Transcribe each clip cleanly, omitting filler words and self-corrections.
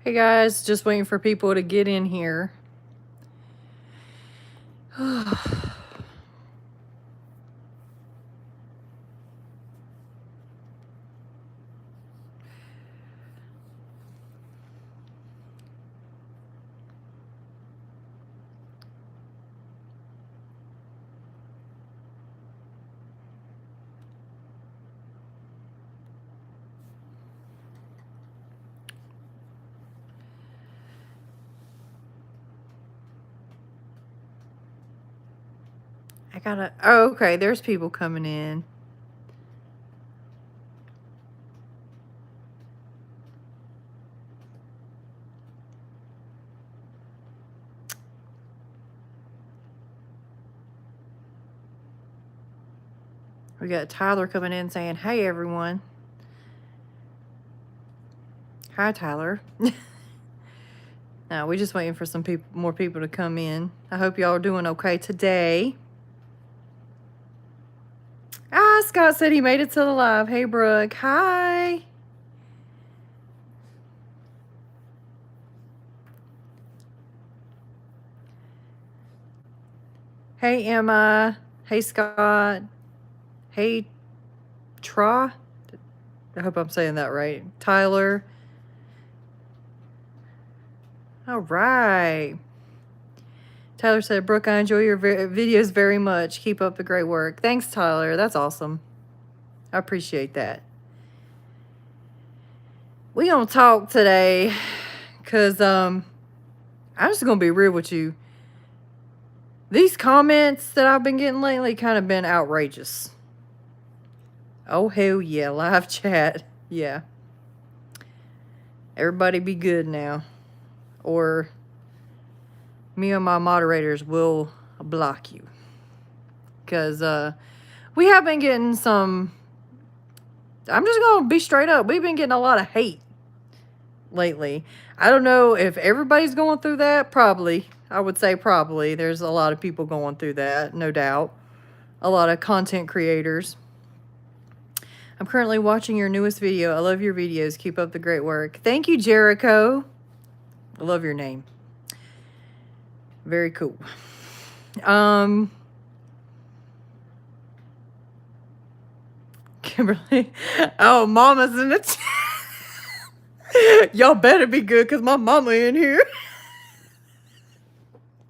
Hey guys, just waiting for people to get in here. Oh, okay, there's people coming in. We got Tyler coming in saying, hey everyone. Hi Tyler. No, we're just waiting for some more people to come in. I hope y'all are doing okay today. Scott said he made it to the live. Hey Brooke, hi. Hey Emma. Hey Scott. Hey Tra. I hope I'm saying that right. Tyler. All right. Tyler said, Brooke, I enjoy your videos very much. Keep up the great work. Thanks, Tyler. That's awesome. I appreciate that. We gonna talk today because I'm just gonna be real with you. These comments that I've been getting lately kind of been outrageous. Oh, hell yeah. Live chat. Yeah. Everybody be good now. Or me and my moderators will block you. Because we have been getting some... I'm just going to be straight up. We've been getting a lot of hate lately. I don't know if everybody's going through that. Probably. I would say probably. There's a lot of people going through that, no doubt. A lot of content creators. I'm currently watching your newest video. I love your videos. Keep up the great work. Thank you, Jericho. I love your name. Very cool. Kimberly. Oh, mama's in the chat. Y'all better be good because my mama in here.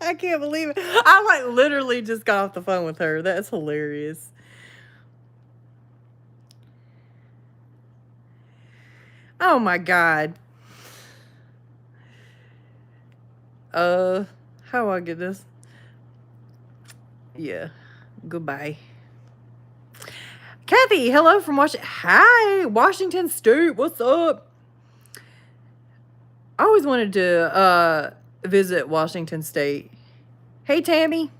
I can't believe it. I literally just got off the phone with her. That's hilarious. Oh my God. How do I get this? Yeah. Goodbye. Kathy, hello from Washington. Hi, Washington State. What's up? I always wanted to visit Washington State. Hey, Tammy.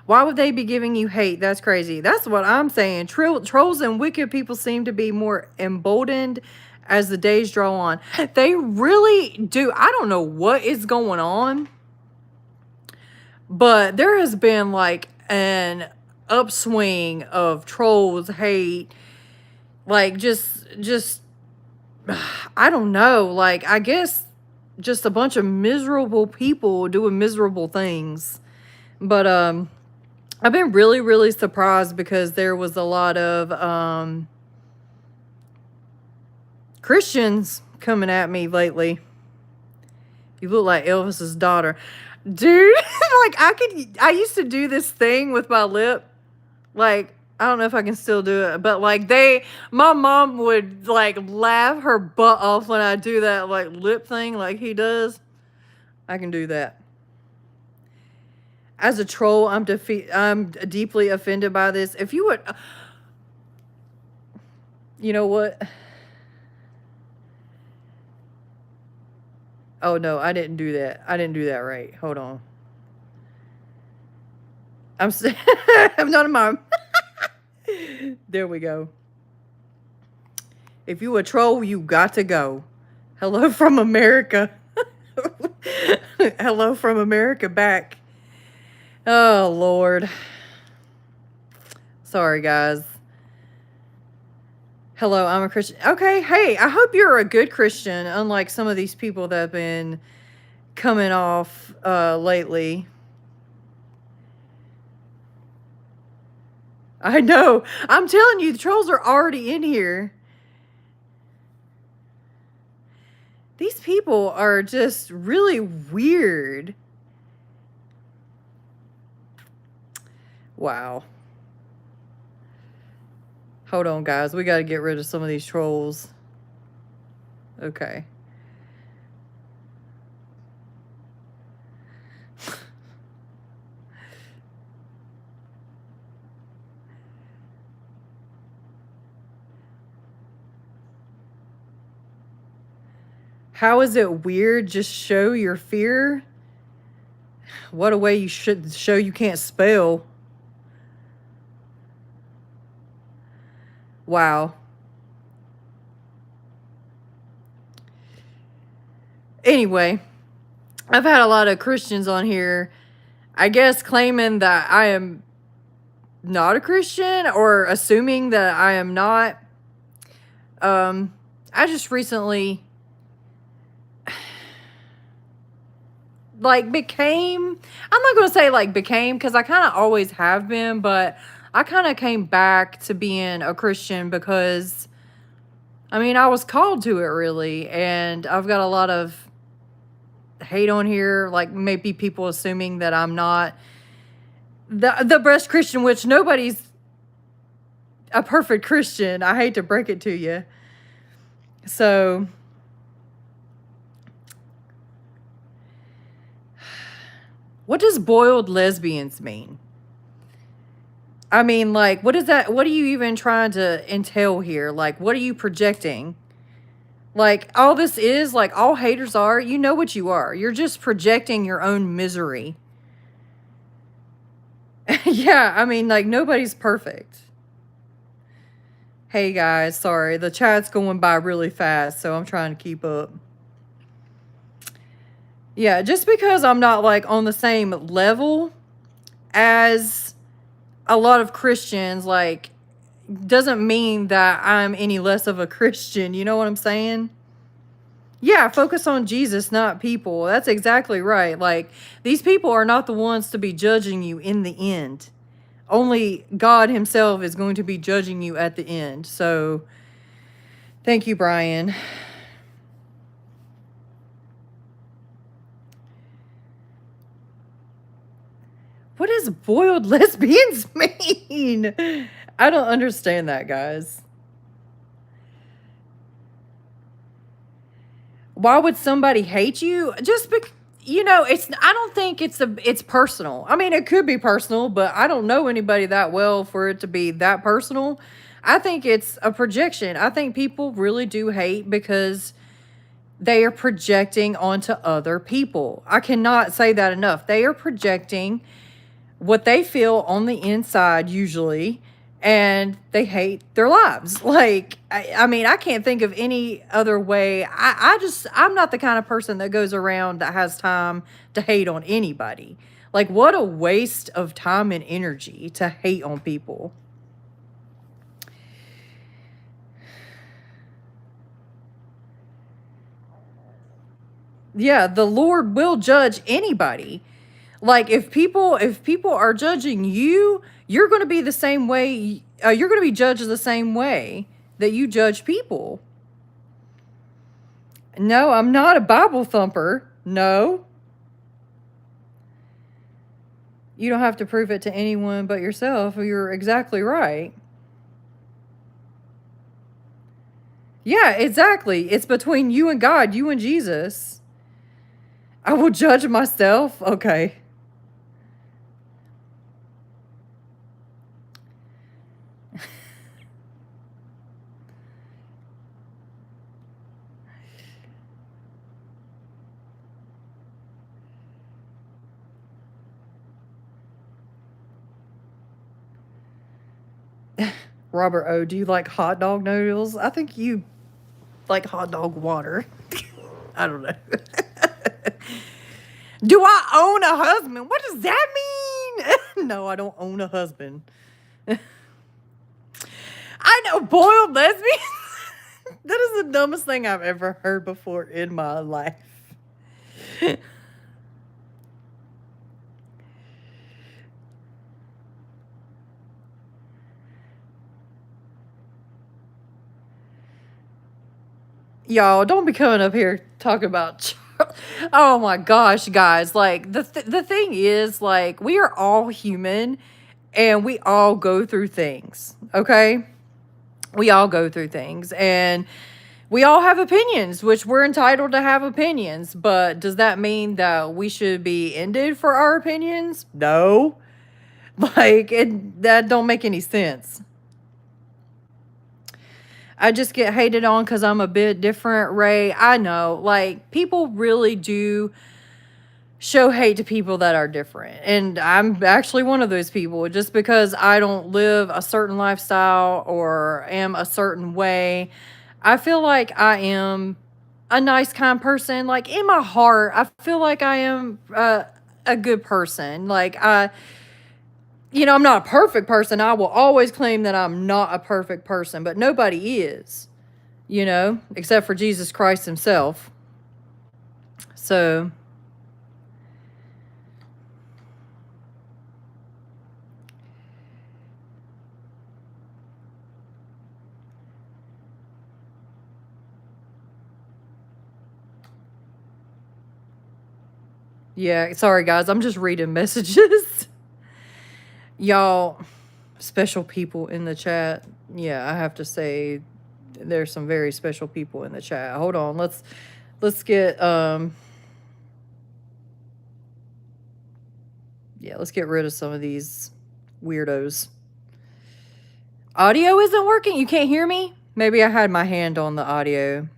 Why would they be giving you hate? That's crazy. That's what I'm saying. Trolls and wicked people seem to be more emboldened as the days draw on. They really do. I don't know what is going on, but there has been like an upswing of trolls, hate, like just I don't know, like I guess just a bunch of miserable people doing miserable things. But I've been really, really surprised because there was a lot of Christians coming at me lately. You look like Elvis's daughter. Dude, like I used to do this thing with my lip. Like, I don't know if I can still do it, but like my mom would like laugh her butt off when I do that like lip thing like he does. I can do that. As a troll, I'm deeply offended by this. If you would, you know what? Oh no, I didn't do that. I didn't do that right. Hold on. I'm not a mom. There we go. If you a troll, you got to go. Hello from America. Hello from America back. Oh, Lord. Sorry, guys. Hello, I'm a Christian. Okay, hey, I hope you're a good Christian, unlike some of these people that have been coming off lately. I know. I'm telling you, the trolls are already in here. These people are just really weird. Wow. Hold on, guys. We got to get rid of some of these trolls. Okay. How is it weird? Just show your fear? What a way you should show you can't spell. Wow. Anyway, I've had a lot of Christians on here, I guess, claiming that I am not a Christian or assuming that I am not. I just recently became, I'm not going to say became, because I kind of always have been, but I kind of came back to being a Christian because, I mean, I was called to it really, and I've got a lot of hate on here, maybe people assuming that I'm not the best Christian, which nobody's a perfect Christian. I hate to break it to you. So, what does boiled lesbians mean? I mean, what is that? What are you even trying to entail here? What are you projecting? All this is, all haters are, you know what you are. You're just projecting your own misery. Yeah, I mean, nobody's perfect. Hey, guys, sorry. The chat's going by really fast, so I'm trying to keep up. Yeah, just because I'm not, on the same level as a lot of Christians, doesn't mean that I'm any less of a Christian. You know what I'm saying? Yeah, focus on Jesus, not people. That's exactly right. These people are not the ones to be judging you in the end. Only God himself is going to be judging you at the end. So, thank you, Brian. What does boiled lesbians mean? I don't understand that, guys. Why would somebody hate you? Just because, I don't think it's personal. I mean, it could be personal, but I don't know anybody that well for it to be that personal. I think it's a projection. I think people really do hate because they are projecting onto other people. I cannot say that enough. They are projecting what they feel on the inside usually, and they hate their lives. I mean, I can't think of any other way. I'm not the kind of person that goes around that has time to hate on anybody. What a waste of time and energy to hate on people. Yeah, the Lord will judge anybody. If people are judging you, you're going to be the same way. You're going to be judged the same way that you judge people. No, I'm not a Bible thumper. No. You don't have to prove it to anyone but yourself. You're exactly right. Yeah, exactly. It's between you and God, you and Jesus. I will judge myself. Okay. Robert O, do you like hot dog noodles? I think you like hot dog water. I don't know. Do I own a husband? What does that mean? No, I don't own a husband. I I know, boiled lesbians. That is the dumbest thing I've ever heard before in my life. Y'all, don't be coming up here talking about... Oh my gosh, guys. Like, the thing is, like, we are all human and we all go through things, okay? We all go through things and we all have opinions, which we're entitled to have opinions. But does that mean that we should be ended for our opinions? No. Like, that don't make any sense. I just get hated on because I'm a bit different, Ray. I know, like, people really do show hate to people that are different. And I'm actually one of those people. Just because I don't live a certain lifestyle or am a certain way, I feel like I am a nice, kind person. Like, in my heart, I feel like I am a good person. Like, I'm not a perfect person. I will always claim that I'm not a perfect person, but nobody is, except for Jesus Christ himself. So, yeah, sorry guys, I'm just reading messages. Y'all, special people in the chat. Yeah, I have to say there's some very special people in the chat. Hold on, let's get let's get rid of some of these weirdos. Audio isn't working? You can't hear me? Maybe I had my hand on the audio.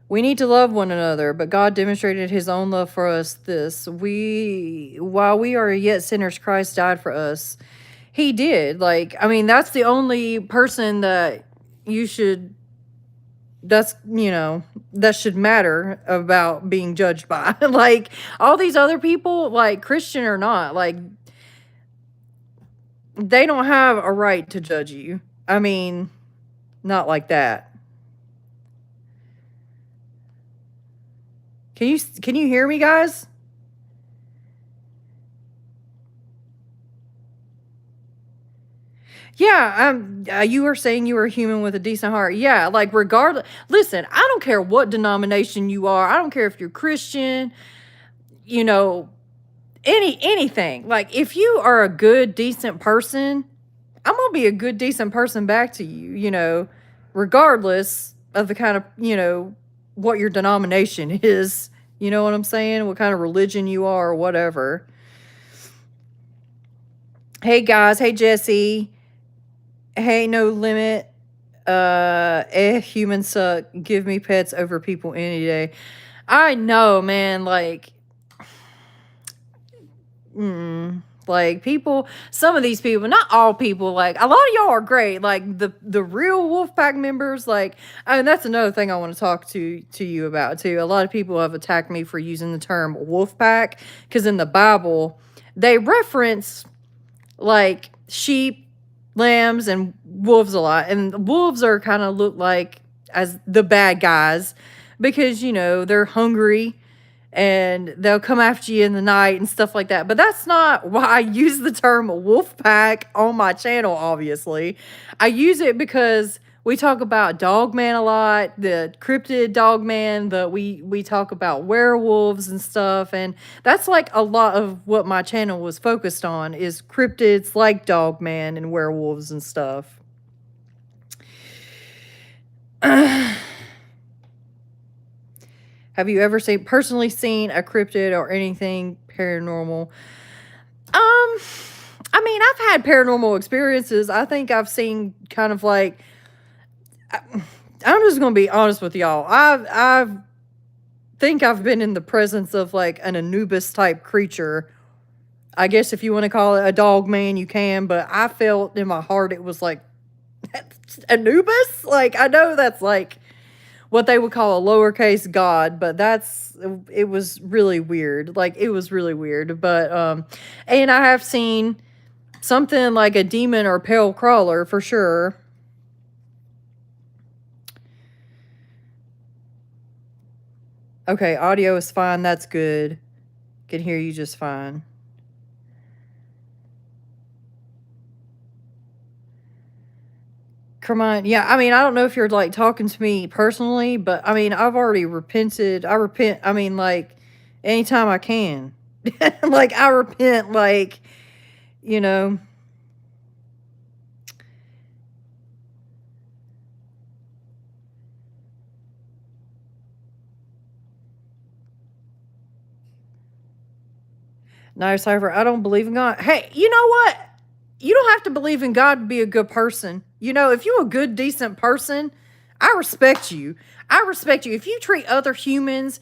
We need to love one another, but God demonstrated his own love for us while we are yet sinners, Christ died for us. He did. Like, I mean, that's the only person that that should matter about being judged by. Like, all these other people, like, Christian or not, like, they don't have a right to judge you. I mean, not like that. Can you hear me, guys? Yeah, you were saying you were a human with a decent heart. Yeah, like, regardless. Listen, I don't care what denomination you are. I don't care if you're Christian, anything. Like, if you are a good, decent person, I'm going to be a good, decent person back to you, regardless of the kind of, what your denomination is. You know what I'm saying? What kind of religion you are or whatever. Hey, guys. Hey, Jesse. Hey, No Limit. Humans suck. Give me pets over people any day. I know, man. Like, like, people, some of these people, not all people, like, a lot of y'all are great. Like, the real Wolfpack members, like, and that's another thing I want to talk to you about, too. A lot of people have attacked me for using the term Wolfpack, because in the Bible, they reference, like, sheep, lambs, and wolves a lot. And wolves are kind of look like as the bad guys, because, they're hungry, and they'll come after you in the night and stuff like that. But that's not why I use the term Wolfpack on my channel, obviously. I use it because we talk about dogman a lot, the cryptid dogman, we talk about werewolves and stuff. And that's like a lot of what my channel was focused on, is cryptids like dogman and werewolves and stuff. Have you ever personally seen a cryptid or anything paranormal? I mean, I've had paranormal experiences. I think I've seen kind of like, I'm just going to be honest with y'all. I think I've been in the presence of like an Anubis type creature. I guess if you want to call it a dog man, you can, but I felt in my heart it was like, Anubis? Like, I know that's like what they would call a lowercase god, but it was really weird. Like, it was really weird. But, and I have seen something like a demon or pale crawler for sure. Okay, audio is fine. That's good. Can hear you just fine. Come on. Yeah, I mean, I don't know if you're like talking to me personally, but I mean, I've already repented. I repent, I mean, like, anytime I can. Like, I repent, like, you know. No, Cypher, I don't believe in God. Hey, you know what? You don't have to believe in God to be a good person. You know, if you're a good, decent person, I respect you. I respect you. If you treat other humans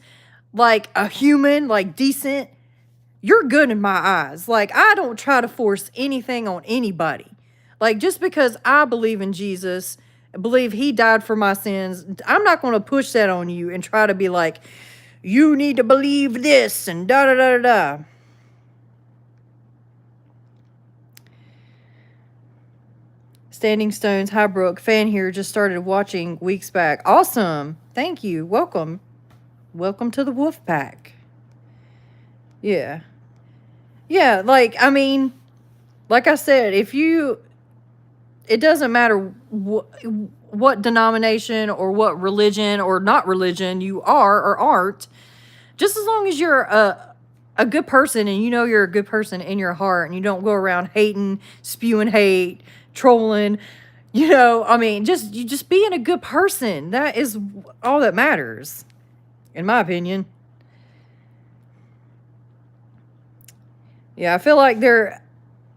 like a human, like decent, you're good in my eyes. Like, I don't try to force anything on anybody. Like, just because I believe in Jesus, believe he died for my sins, I'm not going to push that on you and try to be like, you need to believe this and da da da da da. Standing Stones, hi Brooke, fan here, just started watching weeks back. Awesome. Thank you. Welcome. Welcome to the Wolfpack. Yeah. Yeah, like, I mean, like I said, if you, it doesn't matter what denomination or what religion or not religion you are or aren't, just as long as you're a good person and you know you're a good person in your heart and you don't go around hating, spewing hate, trolling, you know, I mean, you just being a good person. That is all that matters, in my opinion. Yeah, I feel like there.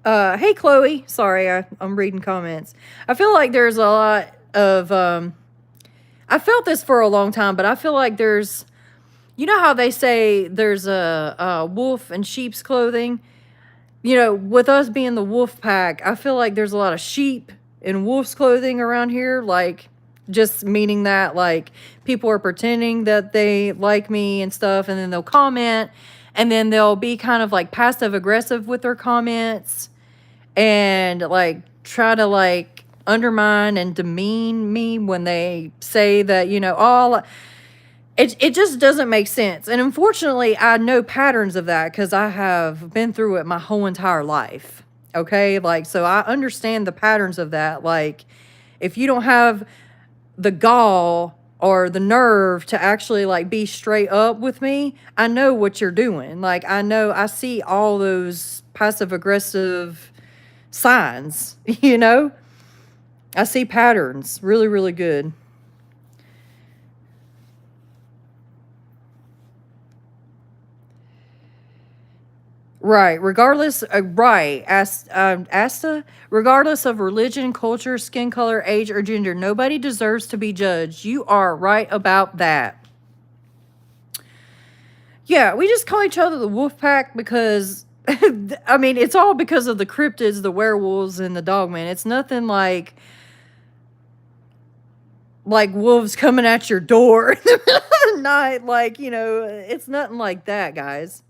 Hey Chloe, sorry, I'm reading comments. I feel like there's a lot of. I felt this for a long time, but I feel like there's. You know how they say there's a wolf in sheep's clothing. You know, with us being the wolf pack, I feel like there's a lot of sheep in wolf's clothing around here. Like, just meaning that like people are pretending that they like me and stuff, and then they'll comment. And then they'll be kind of like passive aggressive with their comments and like try to like undermine and demean me when they say that, you know, all it just doesn't make sense. And unfortunately, I know patterns of that because I have been through it my whole entire life. Okay, like, so I understand the patterns of that. Like, if you don't have the gall or the nerve to actually like be straight up with me, I know what you're doing. Like, I see all those passive aggressive signs, you know? I see patterns really, really good. Right, regardless, right, Asta, regardless of religion, culture, skin color, age, or gender, nobody deserves to be judged. You are right about that. Yeah, we just call each other the Wolfpack because, I mean, it's all because of the cryptids, the werewolves, and the dogman. It's nothing like wolves coming at your door in the middle of the night. Like, you know, it's nothing like that, guys.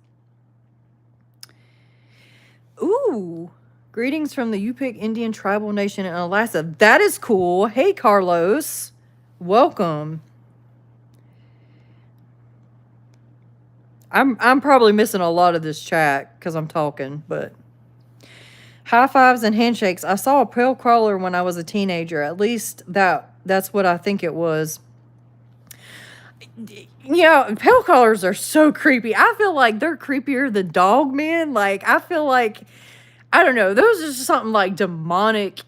Ooh, greetings from the Yupik Indian tribal nation in Alaska. That is cool. Hey, Carlos. Welcome. I'm probably missing a lot of this chat because I'm talking, but high fives and handshakes. I saw a pale crawler when I was a teenager. At least that's what I think it was. Yeah, pale crawlers are so creepy. I feel like they're creepier than dogmen. Like, I feel like, I don't know, those are just something like demonic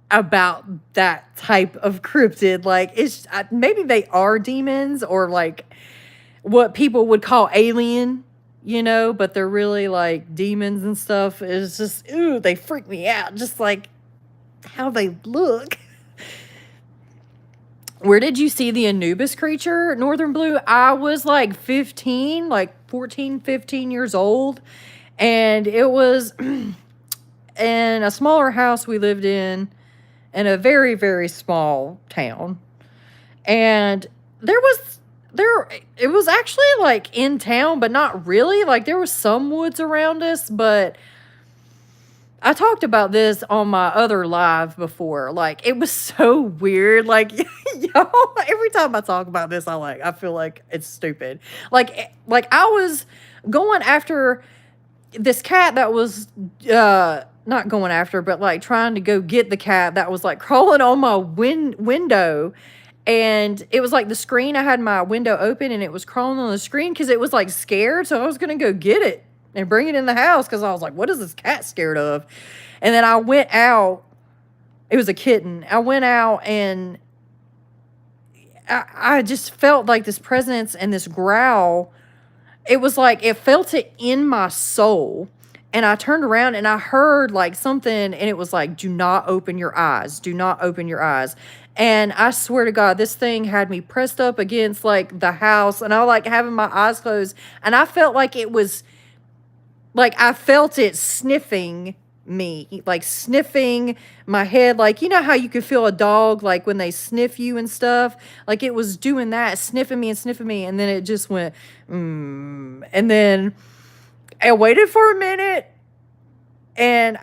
about that type of cryptid. Like, it's maybe they are demons or like what people would call alien, you know, but they're really like demons and stuff. It's just, ooh, they freak me out. Just like how they look. Where did you see the Anubis creature, Northern Blue? I was like 15, like 14, 15 years old. And it was in a smaller house we lived in a very, very small town. And it was actually like in town, but not really. Like, there was some woods around us, but I talked about this on my other live before. Like, it was so weird. Like, y'all, every time I talk about this, I feel like it's stupid. Like I was going after this cat that was not going after, but like trying to go get the cat that was like crawling on my window. And it was like the screen, I had my window open and it was crawling on the screen because it was like scared. So I was going to go get it and bring it in the house because I was like, what is this cat scared of? And then I went out. It was a kitten. I went out and I just felt like this presence and this growl. It was like it felt it in my soul. And I turned around and I heard like something, and it was like, do not open your eyes. Do not open your eyes. And I swear to God, this thing had me pressed up against like the house, and I like having my eyes closed. And I felt like it was like I felt it sniffing me, like sniffing my head. Like, you know how you could feel a dog like when they sniff you and stuff? Like it was doing that, sniffing me and sniffing me. And then it just went, And then I waited for a minute, and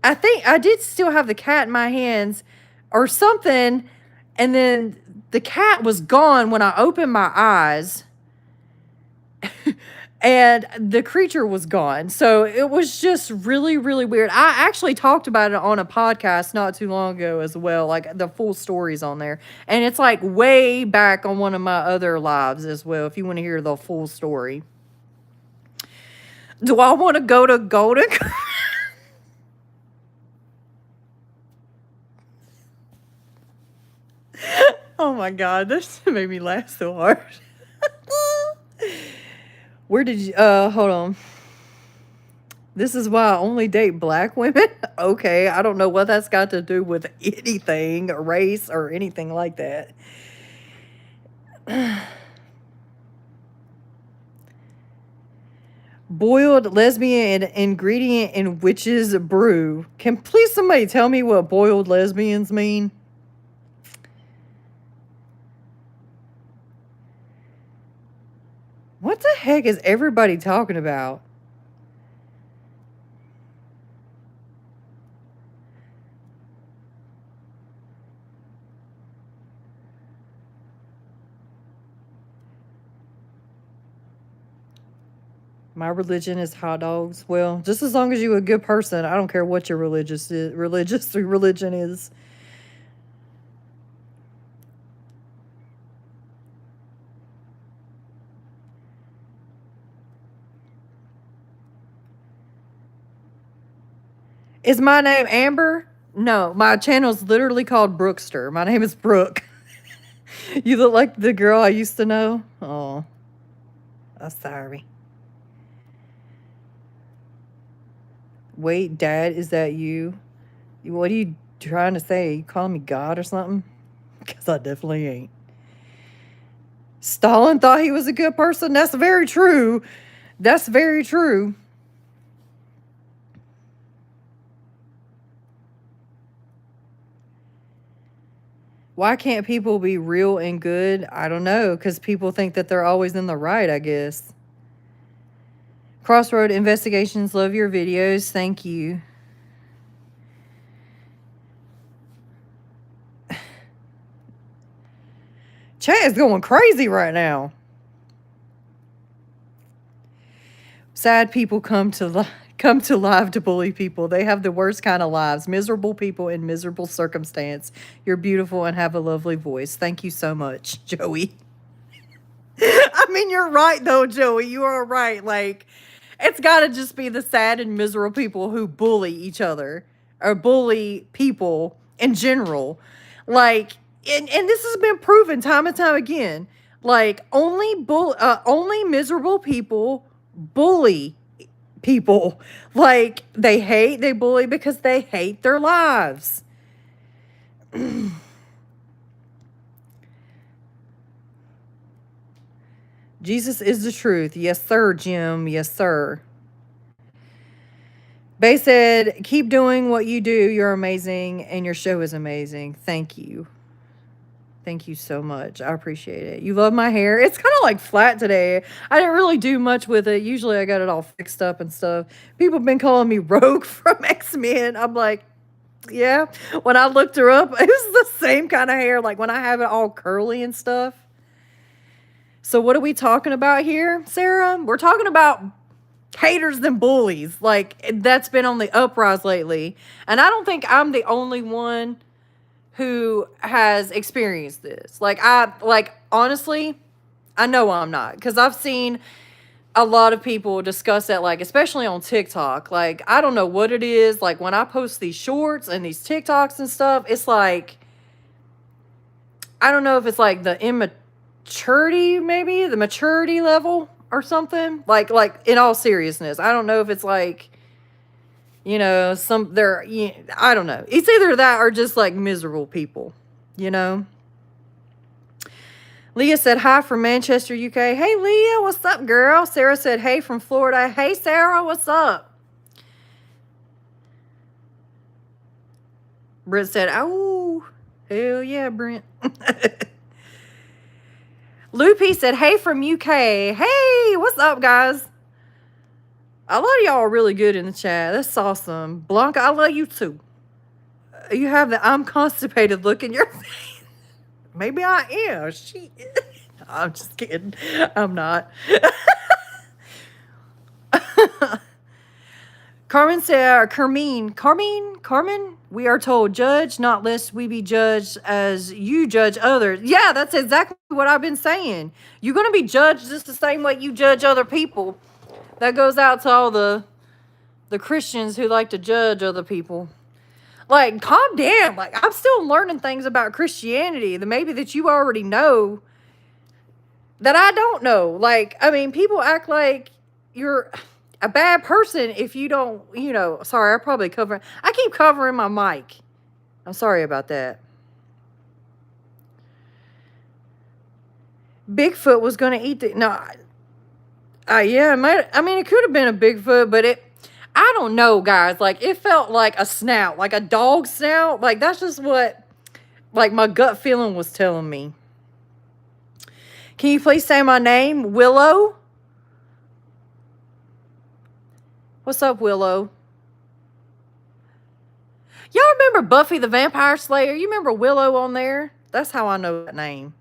I think I did still have the cat in my hands or something. And then the cat was gone when I opened my eyes. And the creature was gone. So it was just really, really weird. I actually talked about it on a podcast not too long ago as well, like the full stories on there. And it's like way back on one of my other lives as well, if you want to hear the full story. Do I want to go to Golden? Oh my God, this made me laugh so hard. Where did you, hold on. This is why I only date black women? Okay, I don't know what that's got to do with anything, race, or anything like that. Boiled lesbian ingredient in witch's brew. Can please somebody tell me what boiled lesbians mean? What the heck is everybody talking about? My religion is hot dogs. Well, just as long as you're a good person, I don't care what your religion is. Is my name Amber? No, my channel's literally called Brookster. My name is Brooke. You look like the girl I used to know. Oh, I'm sorry. Wait, Dad, is that you? What are you trying to say? You calling me God or something? Because I definitely ain't. Stalin thought he was a good person. That's very true. That's very true. Why can't people be real and good? I don't know, because people think that they're always in the right, I guess. Crossroad Investigations, love your videos. Thank you. Chat is going crazy right now. Sad people come to live to bully people. They have the worst kind of lives. Miserable people in miserable circumstance. You're beautiful and have a lovely voice. Thank you so much, Joey. I mean, you're right, though, Joey. You are right. Like, it's got to just be the sad and miserable people who bully each other or bully people in general. Like, and this has been proven time and time again. Like, only miserable people bully people. Like, they bully because they hate their lives. Jesus is the truth. Yes, sir, Jim. Yes, sir. Bay said, keep doing what you do. You're amazing, and your show is amazing. Thank you. Thank you so much. I appreciate it. You love my hair. It's kind of like flat today. I didn't really do much with it. Usually I got it all fixed up and stuff. People have been calling me Rogue from X-Men. I'm like, yeah. When I looked her up, it was the same kind of hair. Like when I have it all curly and stuff. So what are we talking about here, Sarah? We're talking about haters than bullies. Like that's been on the uprise lately. And I don't think I'm the only one who has experienced this. Like honestly, I know I'm not, because I've seen a lot of people discuss that, like especially on TikTok. Like I don't know what it is. Like when I post these shorts and these TikToks and stuff, it's like, I don't know if it's like the immaturity, maybe the maturity level or something. Like in all seriousness, I don't know if it's like, you know, I don't know. It's either that or just like miserable people, you know. Leah said, hi from Manchester, UK. Hey, Leah, what's up, girl? Sarah said, hey from Florida. Hey, Sarah, what's up? Brent said, oh, hell yeah, Brent. Loopy said, hey from UK. Hey, what's up, guys? A lot of y'all are really good in the chat. That's awesome. Blanca, I love you too. You have the I'm constipated look in your face. Maybe I am. I'm just kidding. I'm not. Carmen said, Carmen, we are told, judge not lest we be judged as you judge others. Yeah, that's exactly what I've been saying. You're going to be judged just the same way you judge other people. That goes out to all the Christians who like to judge other people. Like, calm down. Like, I'm still learning things about Christianity that maybe that you already know that I don't know. Like, I mean, people act like you're a bad person if you don't, you know. Sorry, I keep covering my mic. I'm sorry about that. Bigfoot was going to eat the... No, yeah, it could have been a Bigfoot, but I don't know, guys. Like, it felt like a snout, like a dog snout. Like, that's just what, like, my gut feeling was telling me. Can you please say my name? Willow? What's up, Willow? Y'all remember Buffy the Vampire Slayer? You remember Willow on there? That's how I know that name.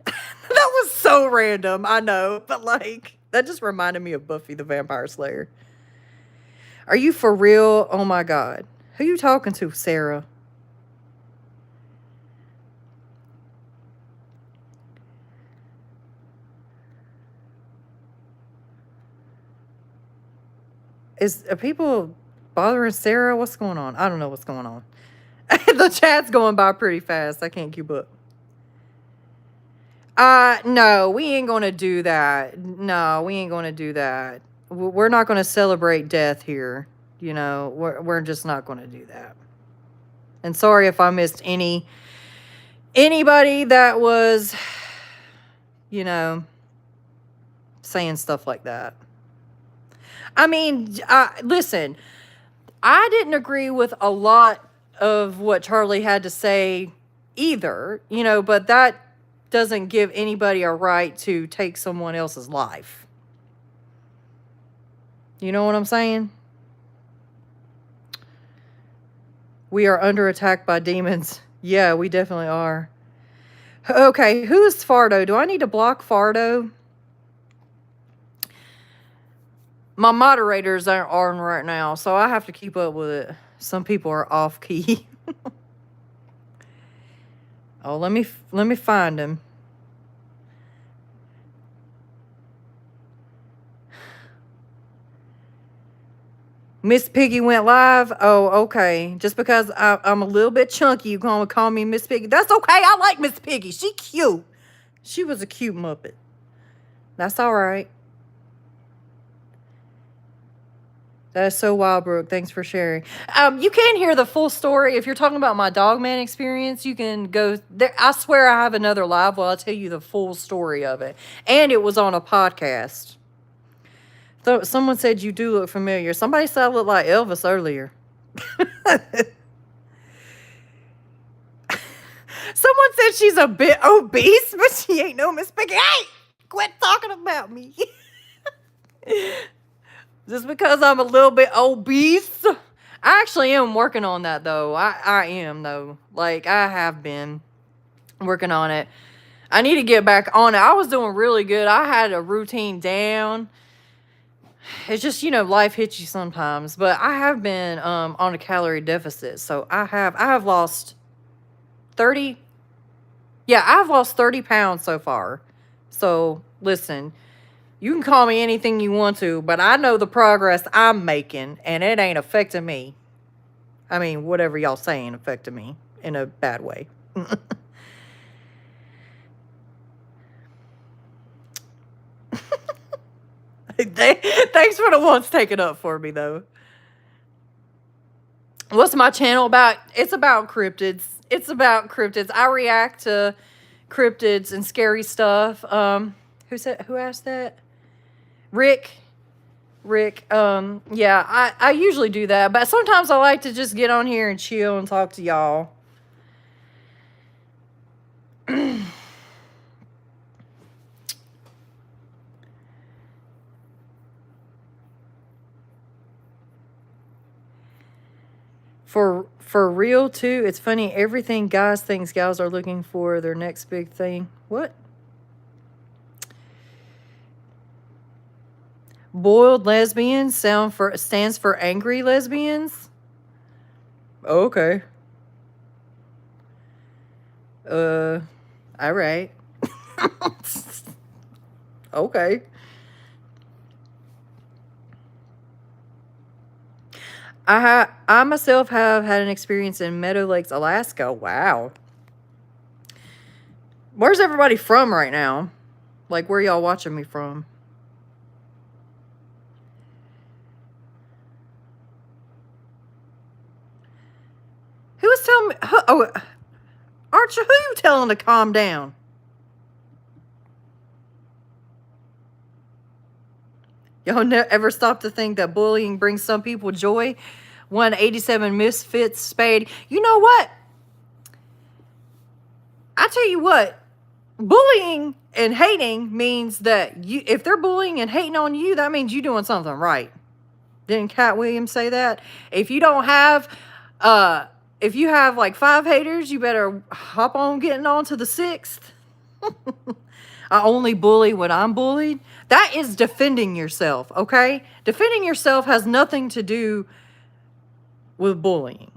That was so random, I know. But, like, that just reminded me of Buffy the Vampire Slayer. Are you for real? Oh, my God. Who you talking to, Sarah? Are people bothering Sarah? What's going on? I don't know what's going on. The chat's going by pretty fast. I can't keep up. No, we ain't going to do that. No, we ain't going to do that. We're not going to celebrate death here. You know, we're just not going to do that. And sorry if I missed anybody that was, you know, saying stuff like that. I mean, listen, I didn't agree with a lot of what Charlie had to say either, you know, but that doesn't give anybody a right to take someone else's life. You know what I'm saying? We are under attack by demons. Yeah, we definitely are. Okay, who's Fardo? Do I need to block Fardo? My moderators aren't on right now, so I have to keep up with it. Some people are off key. Oh, let me find him. Miss Piggy went live. Oh, okay. Just because I'm a little bit chunky, you're going to call me Miss Piggy. That's okay. I like Miss Piggy. She cute. She was a cute Muppet. That's all right. That is so wild, Brooke. Thanks for sharing. You can hear the full story. If you're talking about my dogman experience, you can go there. I swear I have another live where I'll tell you the full story of it. And it was on a podcast. So someone said you do look familiar. Somebody said I look like Elvis earlier. Someone said she's a bit obese, but she ain't no Miss Piggy. Hey, quit talking about me. Just because I'm a little bit obese. I actually am working on that, though. I am, though. Like, I have been working on it. I need to get back on it. I was doing really good. I had a routine down. It's just, life hits you sometimes. But I have been on a calorie deficit. So I have lost 30. Yeah, I've lost 30 pounds so far. So, listen, you can call me anything you want to, but I know the progress I'm making, and it ain't affecting me. I mean, whatever y'all saying affected me in a bad way. Thanks for the ones taking up for me, though. What's my channel about? It's about cryptids. It's about cryptids. I react to cryptids and scary stuff. Who asked that? Rick. Yeah, I usually do that, but sometimes I like to just get on here and chill and talk to y'all. For real too, it's funny, everything guys thinks gals are looking for their next big thing. What? Boiled lesbians stands for angry lesbians? Okay. All right. Okay. I myself have had an experience in Meadow Lakes, Alaska. Wow. Where's everybody from right now? Like, where y'all watching me from? Who was telling me? Archer, who you telling to calm down? Y'all ever stop to think that bullying brings some people joy? 187 Misfits Spade. You know what? I tell you what. Bullying and hating means that if they're bullying and hating on you, that means you're doing something right. Didn't Cat Williams say that? If you don't have, if you have like 5 haters, you better hop on getting on to the 6th. I only bully when I'm bullied. That is defending yourself, okay? Defending yourself has nothing to do with bullying.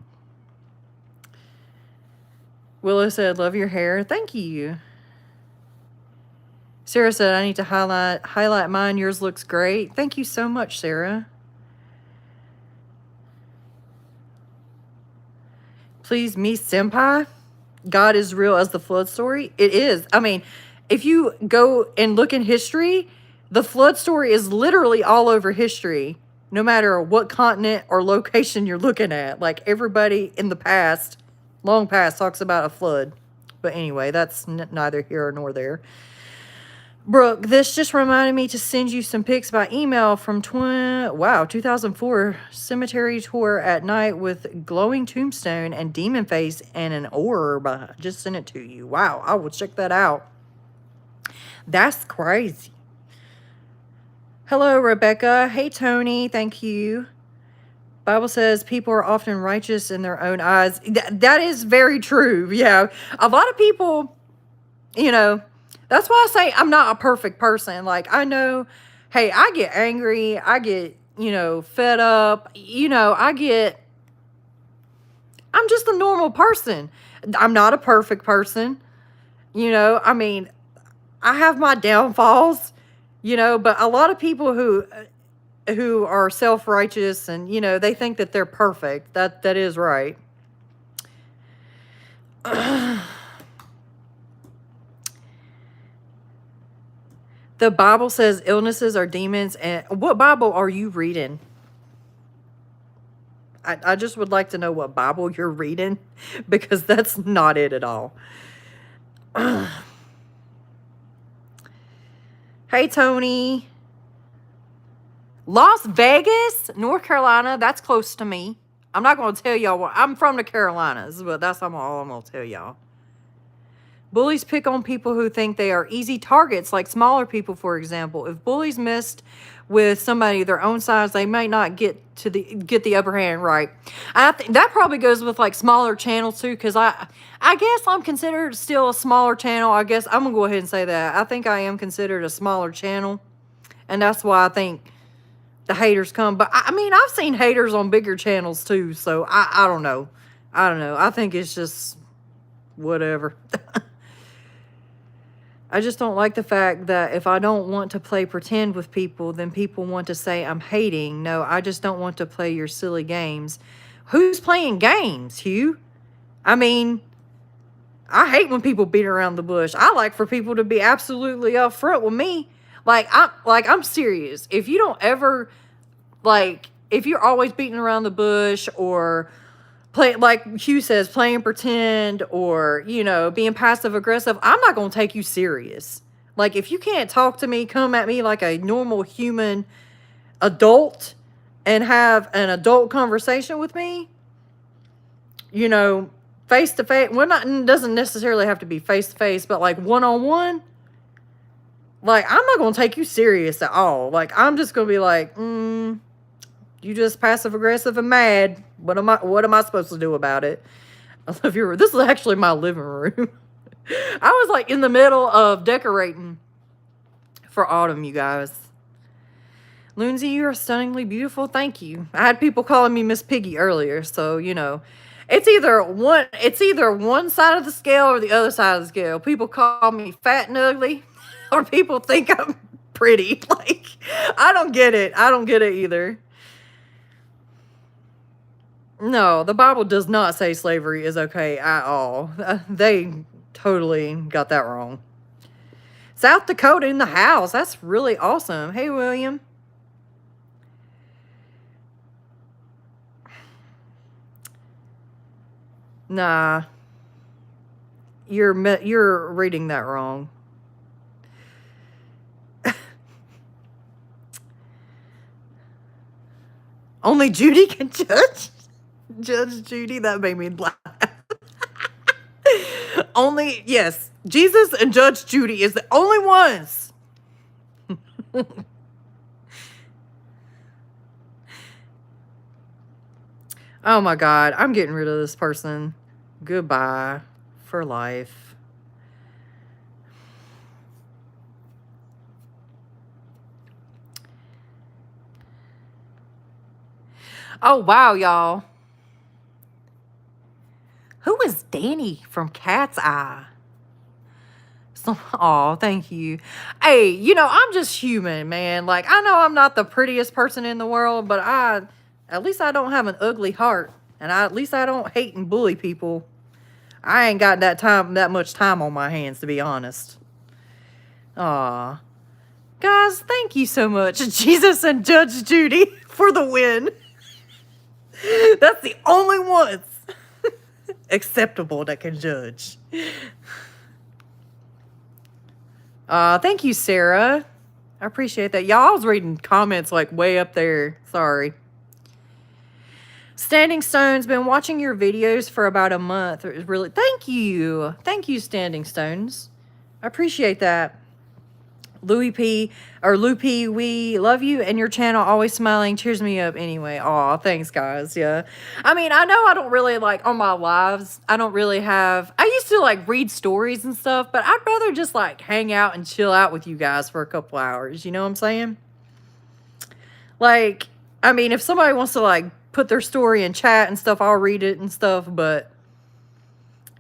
Willow said, love your hair. Thank you. Sarah said, I need to highlight mine. Yours looks great. Thank you so much, Sarah. Please, me senpai. God is real as the flood story. It is. I mean, if you go and look in history, the flood story is literally all over history, no matter what continent or location you're looking at. Like, everybody in the past, long past, talks about a flood. But anyway, that's neither here nor there. Brooke, this just reminded me to send you some pics by email from 2004 cemetery tour at night with glowing tombstone and demon face and an orb. Just sent it to you. Wow, I will check that out. That's crazy. Hello, Rebecca. Hey, Tony. Thank you. Bible says people are often righteous in their own eyes. That is very true. Yeah, a lot of people, that's why I say I'm not a perfect person. Like, I know, hey, I get angry. I get, fed up. I'm just a normal person. I'm not a perfect person. I mean, I have my downfalls, but a lot of people who are self-righteous and, they think that they're perfect. That is right. The Bible says illnesses are demons. And what Bible are you reading? I just would like to know what Bible you're reading, because that's not it at all. Hey, Tony. Las Vegas, North Carolina, that's close to me. I'm not going to tell y'all I'm from the Carolinas, but that's all I'm going to tell y'all. Bullies pick on people who think they are easy targets, like smaller people, for example. If bullies missed with somebody their own size, they might not get the upper hand. Right. I think that probably goes with like smaller channels too, because I guess I'm considered still a smaller channel. I guess I'm gonna go ahead and say that. I think I am considered a smaller channel, and that's why I think the haters come. But I mean, I've seen haters on bigger channels too, so I don't know. I don't know. I think it's just whatever. I just don't like the fact that if I don't want to play pretend with people, then people want to say I'm hating. No, I just don't want to play your silly games. Who's playing games, Hugh? I mean, I hate when people beat around the bush. I like for people to be absolutely upfront with me. I'm serious. If you don't ever, if you're always beating around the bush or play, like Hugh says, playing pretend or, being passive aggressive, I'm not going to take you serious. Like, if you can't talk to me, come at me like a normal human adult and have an adult conversation with me, face to face. Well, it doesn't necessarily have to be face to face, but like one-on-one, like, I'm not going to take you serious at all. Like, I'm just going to be like, you just passive aggressive and mad. What am I supposed to do about it? I love your. This is actually my living room. I was like in the middle of decorating for autumn, you guys. Lindsay, you are stunningly beautiful. Thank you. I had people calling me Miss Piggy earlier, so it's either one side of the scale or the other side of the scale. People call me fat and ugly, or people think I'm pretty. Like, I don't get it. I don't get it either. No, the Bible does not say slavery is okay at all. They totally got that wrong. South Dakota in the house. That's really awesome. Hey, William. Nah. You're reading that wrong. Only Judy can judge? Judge Judy, that made me laugh. Yes, Jesus and Judge Judy is the only ones. Oh my God, I'm getting rid of this person. Goodbye for life. Oh, wow, y'all. Who is Danny from Cat's Eye? Oh, thank you. Hey, I'm just human, man. Like, I know I'm not the prettiest person in the world, but at least I don't have an ugly heart. And at least I don't hate and bully people. I ain't got that much time on my hands, to be honest. Aw. Guys, thank you so much, Jesus and Judge Judy, for the win. That's the only ones acceptable that can judge. Thank you, Sarah. I appreciate that. Y'all, I was reading comments like way up there. Sorry. Standing Stone's been watching your videos for about a month. It was really, thank you. Thank you, Standing Stones. I appreciate that. Louis P, we love you, and your channel always smiling cheers me up anyway. Aw, thanks, guys. Yeah. I mean, I know I don't really, on my lives, I don't really have, I used to, read stories and stuff, but I'd rather just, hang out and chill out with you guys for a couple hours. You know what I'm saying? I mean, if somebody wants to, put their story in chat and stuff, I'll read it and stuff, but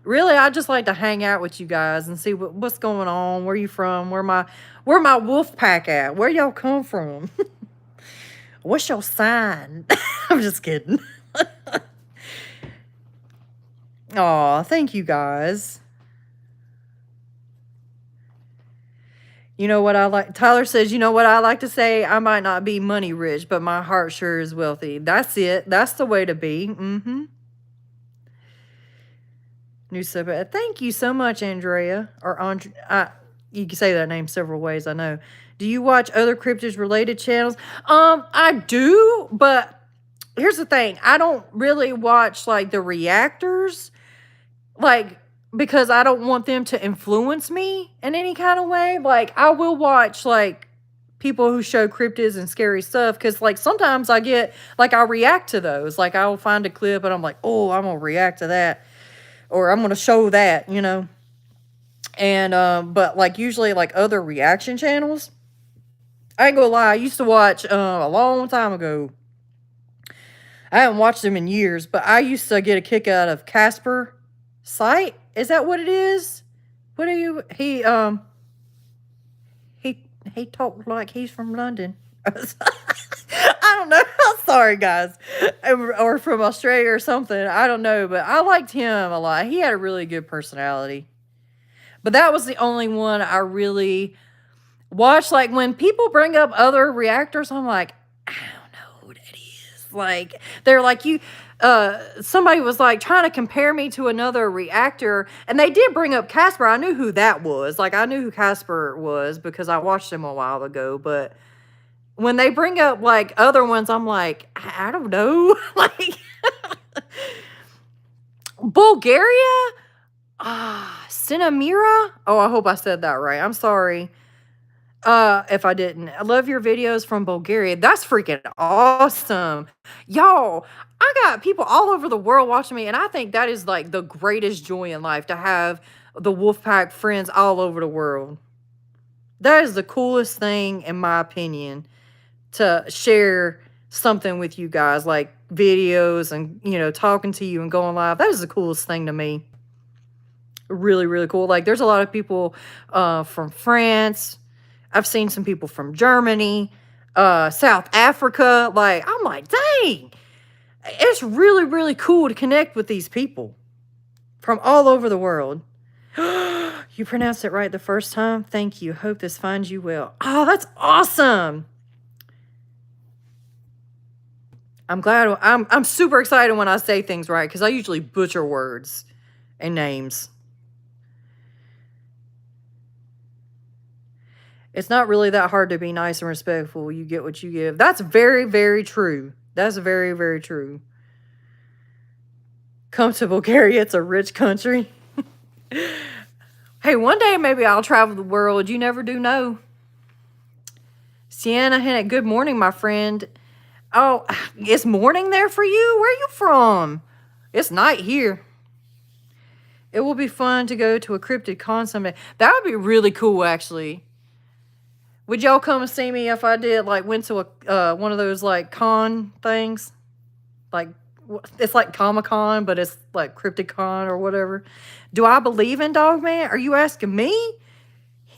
really, I just like to hang out with you guys and see what's going on. Where you from? Where my Wolfpack at? Where y'all come from? What's your sign? I'm just kidding. Aw, thank you guys. You know what I like? Tyler says, you know what I like to say? I might not be money rich, but my heart sure is wealthy. That's it. That's the way to be. Mm-hmm. New sub. Thank you so much, Andrea. Or Andre. You can say that name several ways, I know. Do you watch other cryptids related channels? I do, but here's the thing. I don't really watch the reactors. because I don't want them to influence me in any kind of way. Like, I will watch, like, people who show cryptids and scary stuff, because, like, sometimes I get, like, I react to those. Like, I'll find a clip and I'm like, oh, I'm going to react to that. Or I'm going to show that, you know. And, but, like, usually, like, other reaction channels, I ain't gonna lie, I used to watch, a long time ago. I haven't watched them in years, but I used to get a kick out of Casper Sight. Is that what it is? What are you? He talked like he's from London. I don't know. I'm sorry, guys, or from Australia or something. I don't know, but I liked him a lot. He had a really good personality. But that was the only one I really watched. Like, when people bring up other reactors, I'm like, I don't know who that is. Like, they're like, somebody was like trying to compare me to another reactor, and they did bring up Casper. I knew who that was. Like, I knew who Casper was because I watched him a while ago. But when they bring up like other ones, I'm like, I don't know. Like, Bulgaria? Cinemira? Oh, I hope I said that right. I'm sorry if I didn't. I love your videos from Bulgaria. That's freaking awesome. Y'all, I got people all over the world watching me, and I think that is like the greatest joy in life, to have the Wolfpack friends all over the world. That is the coolest thing, in my opinion, to share something with you guys, like videos and, you know, talking to you and going live. That is the coolest thing to me. Really, really cool. Like, there's a lot of people from France. I've seen some people from Germany, South Africa. Like, I'm like, dang, it's really, really cool to connect with these people from all over the world. You pronounced it right the first time. Thank you. Hope this finds you well. Oh, that's awesome. I'm glad. I'm super excited when I say things right, because I usually butcher words and names. It's not really that hard to be nice and respectful. You get what you give. That's very, very true. That's very, very true. Come to Bulgaria. It's a rich country. Hey, one day maybe I'll travel the world. You never do know. Sienna Hennett, good morning, my friend. Oh, it's morning there for you? Where are you from? It's night here. It will be fun to go to a cryptid con someday. That would be really cool, actually. Would y'all come and see me if I did, like, went to a one of those, like, con things? Like, it's like Comic-Con, but it's like Cryptid Con or whatever. Do I believe in Dogman? Are you asking me?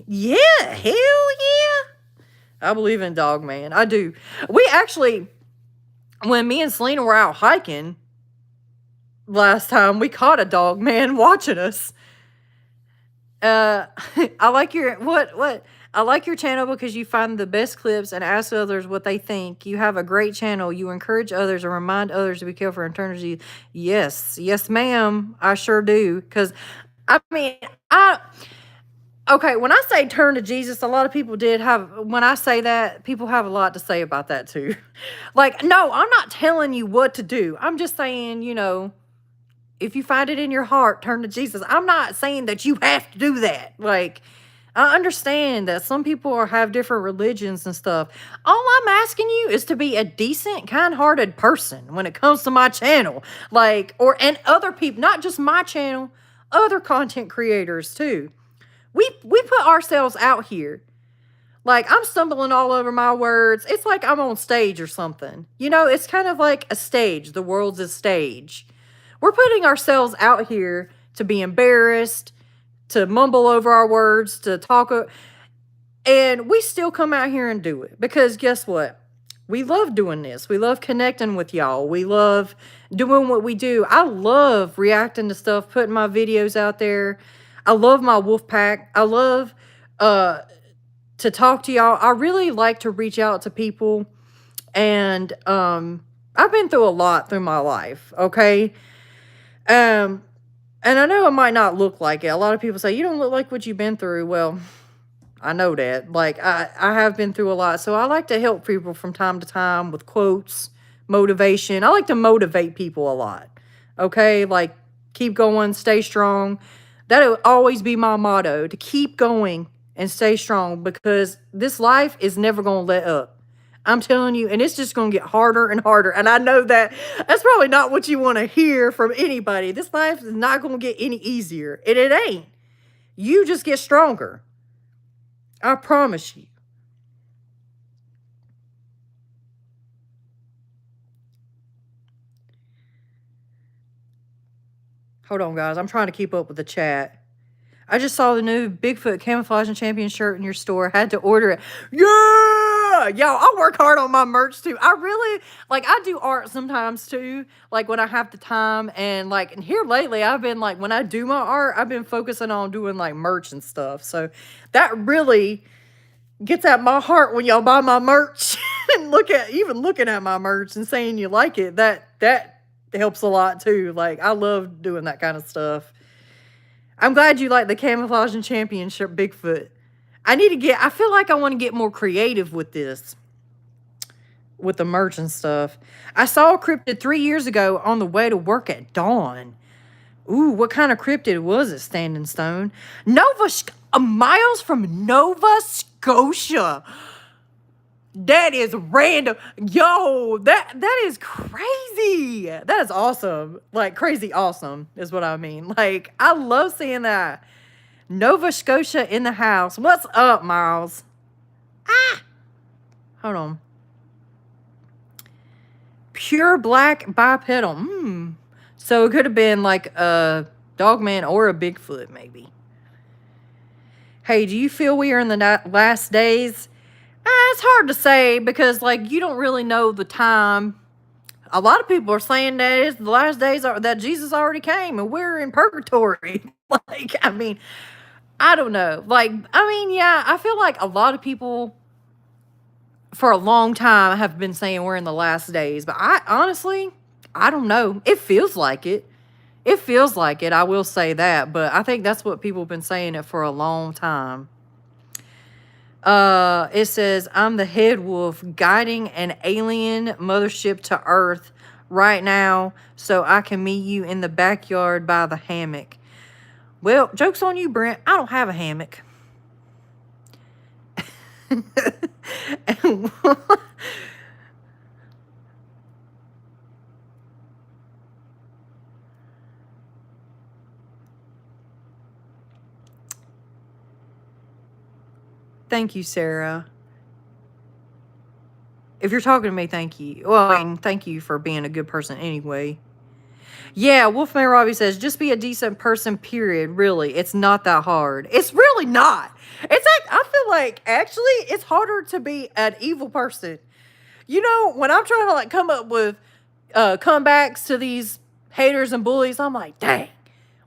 Yeah, hell yeah. I believe in Dogman. I do. We actually, when me and Selena were out hiking last time, we caught a Dogman watching us. I like your, what? I like your channel because you find the best clips and ask others what they think. You have a great channel. You encourage others and remind others to be careful and turn to you. Yes. Yes, ma'am. I sure do. Because, I mean, okay, when I say turn to Jesus, a lot of people when I say that, people have a lot to say about that too. Like, no, I'm not telling you what to do. I'm just saying, you know, if you find it in your heart, turn to Jesus. I'm not saying that you have to do that. Like, I understand that some people have different religions and stuff. All I'm asking you is to be a decent, kind-hearted person when it comes to my channel. Like, and other people, not just my channel, other content creators too. We put ourselves out here. Like, I'm stumbling all over my words. It's like I'm on stage or something. You know, it's kind of like a stage. The world's a stage. We're putting ourselves out here to be embarrassed, to mumble over our words, to talk. And we still come out here and do it. Because guess what? We love doing this. We love connecting with y'all. We love doing what we do. I love reacting to stuff, putting my videos out there. I love my Wolfpack. I love to talk to y'all. I really like to reach out to people. And I've been through a lot through my life, okay? And I know it might not look like it. A lot of people say, you don't look like what you've been through. Well, I know that. Like, I have been through a lot. So I like to help people from time to time with quotes, motivation. I like to motivate people a lot. Okay? Like, keep going, stay strong. That'll always be my motto, to keep going and stay strong, because this life is never going to let up. I'm telling you, and it's just going to get harder and harder. And I know that that's probably not what you want to hear from anybody. This life is not going to get any easier. And it ain't. You just get stronger. I promise you. Hold on, guys. I'm trying to keep up with the chat. I just saw the new Bigfoot camouflage and champion shirt in your store. Had to order it. Yeah! Yo, I work hard on my merch too. I really, like, I do art sometimes too. Like, when I have the time. And, like, and here lately, I've been, like, when I do my art, I've been focusing on doing, like, merch and stuff. So, that really gets at my heart when y'all buy my merch. And even looking at my merch and saying you like it. That helps a lot too. Like, I love doing that kind of stuff. I'm glad you like the camouflage and championship Bigfoot. I feel like I want to get more creative with this. With the merch and stuff. I saw a cryptid 3 years ago on the way to work at dawn. Ooh, what kind of cryptid was it, Standing Stone? Miles from Nova Scotia. That is random. Yo, that is crazy. That is awesome. Like, crazy awesome is what I mean. Like, I love seeing that. Nova Scotia in the house. What's up, Miles? Hold on. Pure black bipedal. So it could have been like a dogman or a Bigfoot, maybe. Hey, do you feel we are in the last days? It's hard to say, because, like, you don't really know the time. A lot of people are saying that it's the last days, that Jesus already came and we're in purgatory. Like, I mean, I don't know. Like, I mean, yeah, I feel like a lot of people for a long time have been saying we're in the last days. But honestly, I don't know. It feels like it. It feels like it. I will say that. But I think that's what people have been saying it for a long time. It says, I'm the head wolf guiding an alien mothership to Earth right now so I can meet you in the backyard by the hammock. Well, joke's on you, Brent. I don't have a hammock. Thank you, Sarah. If you're talking to me, thank you. Well, I mean, thank you for being a good person anyway. Yeah, Wolfman Robbie says, just be a decent person, period. Really, it's not that hard. It's really not. It's like, I feel like, actually, it's harder to be an evil person. You know, when I'm trying to, like, come up with comebacks to these haters and bullies, I'm like, dang,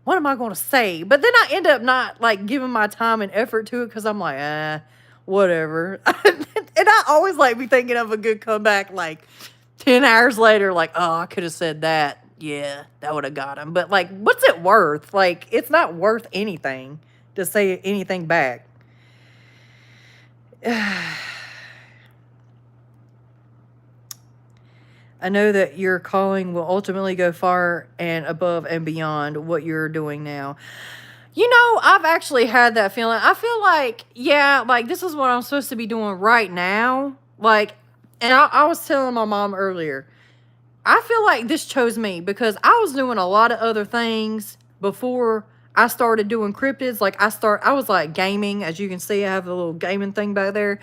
what am I going to say? But then I end up not, like, giving my time and effort to it, because I'm like, whatever. And I always, like, be thinking of a good comeback, like, 10 hours later, like, oh, I could have said that. Yeah, that would have got him. But, like, what's it worth? Like, it's not worth anything to say anything back. I know that your calling will ultimately go far and above and beyond what you're doing now. You know, I've actually had that feeling. I feel like, yeah, like, this is what I'm supposed to be doing right now. Like, and I was telling my mom earlier, I feel like this chose me, because I was doing a lot of other things before I started doing cryptids. Like, I was like gaming. As you can see, I have a little gaming thing back there.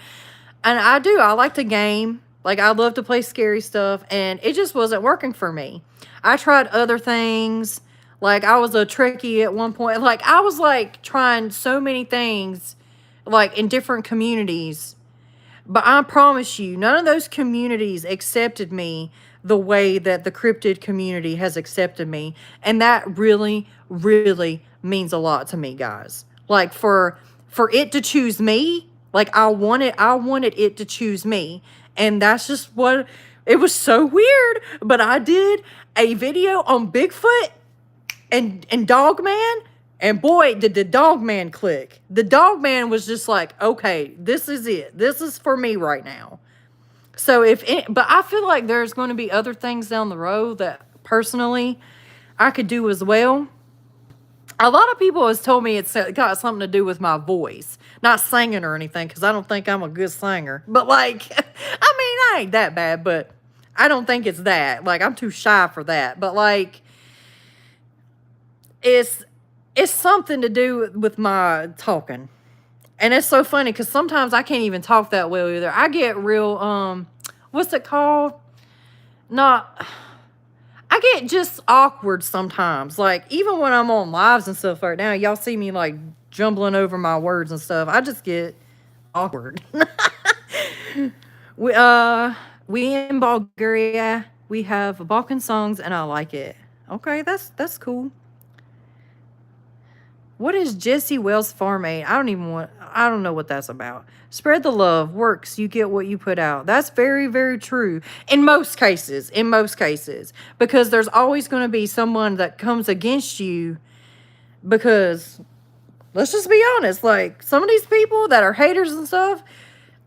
And I like to game. Like, I love to play scary stuff. And it just wasn't working for me. I tried other things. Like, I was a Trekkie at one point. Like, I was, like, trying so many things, like, in different communities. But I promise you, none of those communities accepted me the way that the cryptid community has accepted me. And that really, really means a lot to me, guys. Like, for it to choose me, like, I wanted it to choose me. And that's just what, it was so weird. But I did a video on Bigfoot and Dogman, and boy, did the Dogman click. The Dogman was just like, okay, this is it. This is for me right now. So but I feel like there's going to be other things down the road that personally I could do as well. A lot of people has told me it's got something to do with my voice. Not singing or anything, because I don't think I'm a good singer. But, like, I mean, I ain't that bad, but I don't think it's that. Like, I'm too shy for that. But, like, it's something to do with my talking. And it's so funny, because sometimes I can't even talk that well either. I get real, what's it called? I get just awkward sometimes. Like, even when I'm on lives and stuff right now, y'all see me, like, jumbling over my words and stuff. I just get awkward. We in Bulgaria, we have Balkan songs, and I like it. Okay, that's cool. What is Jesse Wells Farm Aid? I don't know what that's about. Spread the love. Works. You get what you put out. That's very, very true. In most cases. Because there's always going to be someone that comes against you. Because, let's just be honest, like, some of these people that are haters and stuff,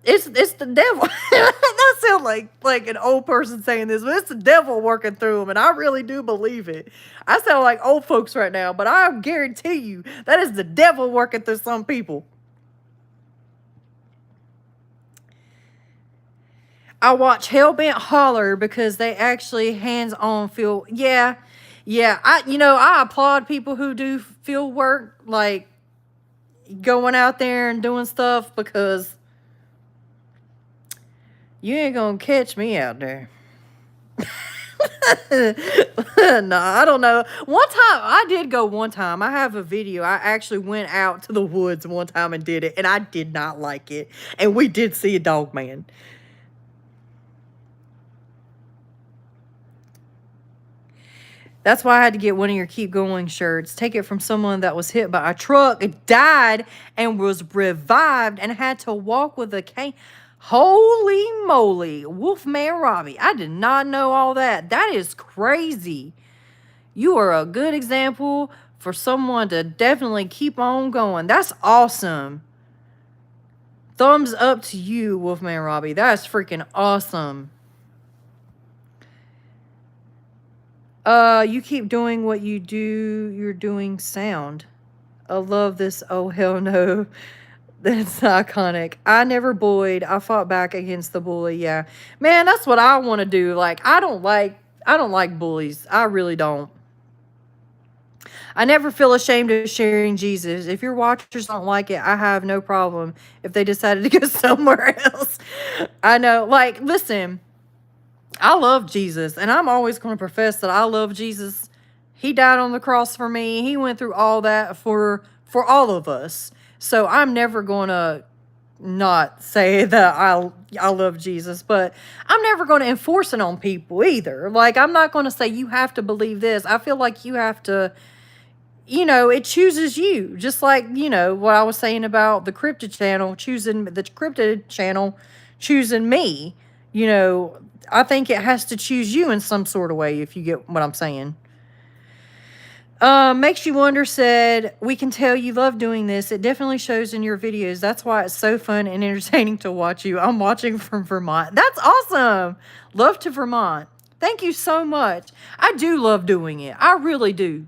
it's the devil. That sounds like an old person saying this, but it's the devil working through them, and I really do believe it. I sound like old folks right now, but I guarantee you that is the devil working through some people. I watch Hellbent Holler because they actually hands-on feel. Yeah. I applaud people who do field work, like going out there and doing stuff, because you ain't gonna catch me out there. No, I don't know. One time, I did go one time. I have a video. I actually went out to the woods one time and did it, and I did not like it. And we did see a dogman. That's why I had to get one of your Keep Going shirts. Take it from someone that was hit by a truck, died, and was revived, and had to walk with a cane. Holy moly. Wolfman Robbie. I did not know all that. That is crazy. You are a good example for someone to definitely keep on going. That's awesome. Thumbs up to you, Wolfman Robbie. That's freaking awesome. You keep doing what you do. You're doing sound. I love this. Oh, hell no. That's iconic. I never bullied. I fought back against the bully. Yeah. Man, that's what I want to do. Like, I don't like bullies. I really don't. I never feel ashamed of sharing Jesus. If your watchers don't like it, I have no problem if they decided to go somewhere else. I know. Like, listen, I love Jesus, and I'm always going to profess that I love Jesus. He died on the cross for me. He went through all that for all of us. So I'm never going to not say that I love Jesus, but I'm never going to enforce it on people either. Like, I'm not going to say you have to believe this. I feel like you have to, it chooses you. Just like, what I was saying about the Cryptid channel, choosing me. I think it has to choose you in some sort of way, if you get what I'm saying. Makes you wonder said, we can tell you love doing this. It definitely shows in your videos. That's why it's so fun and entertaining to watch you. I'm watching from Vermont. That's awesome. Love to Vermont. Thank you so much. I do love doing it. I really do.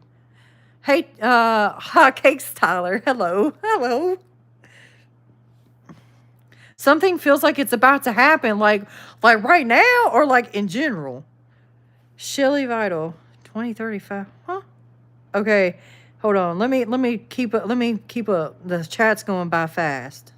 Hey, hot cakes, Tyler. Hello. Something feels like it's about to happen, like right now, or like in general. Shelly Vital, 2035. Huh? Okay, hold on. Let me keep up. The chat's going by fast.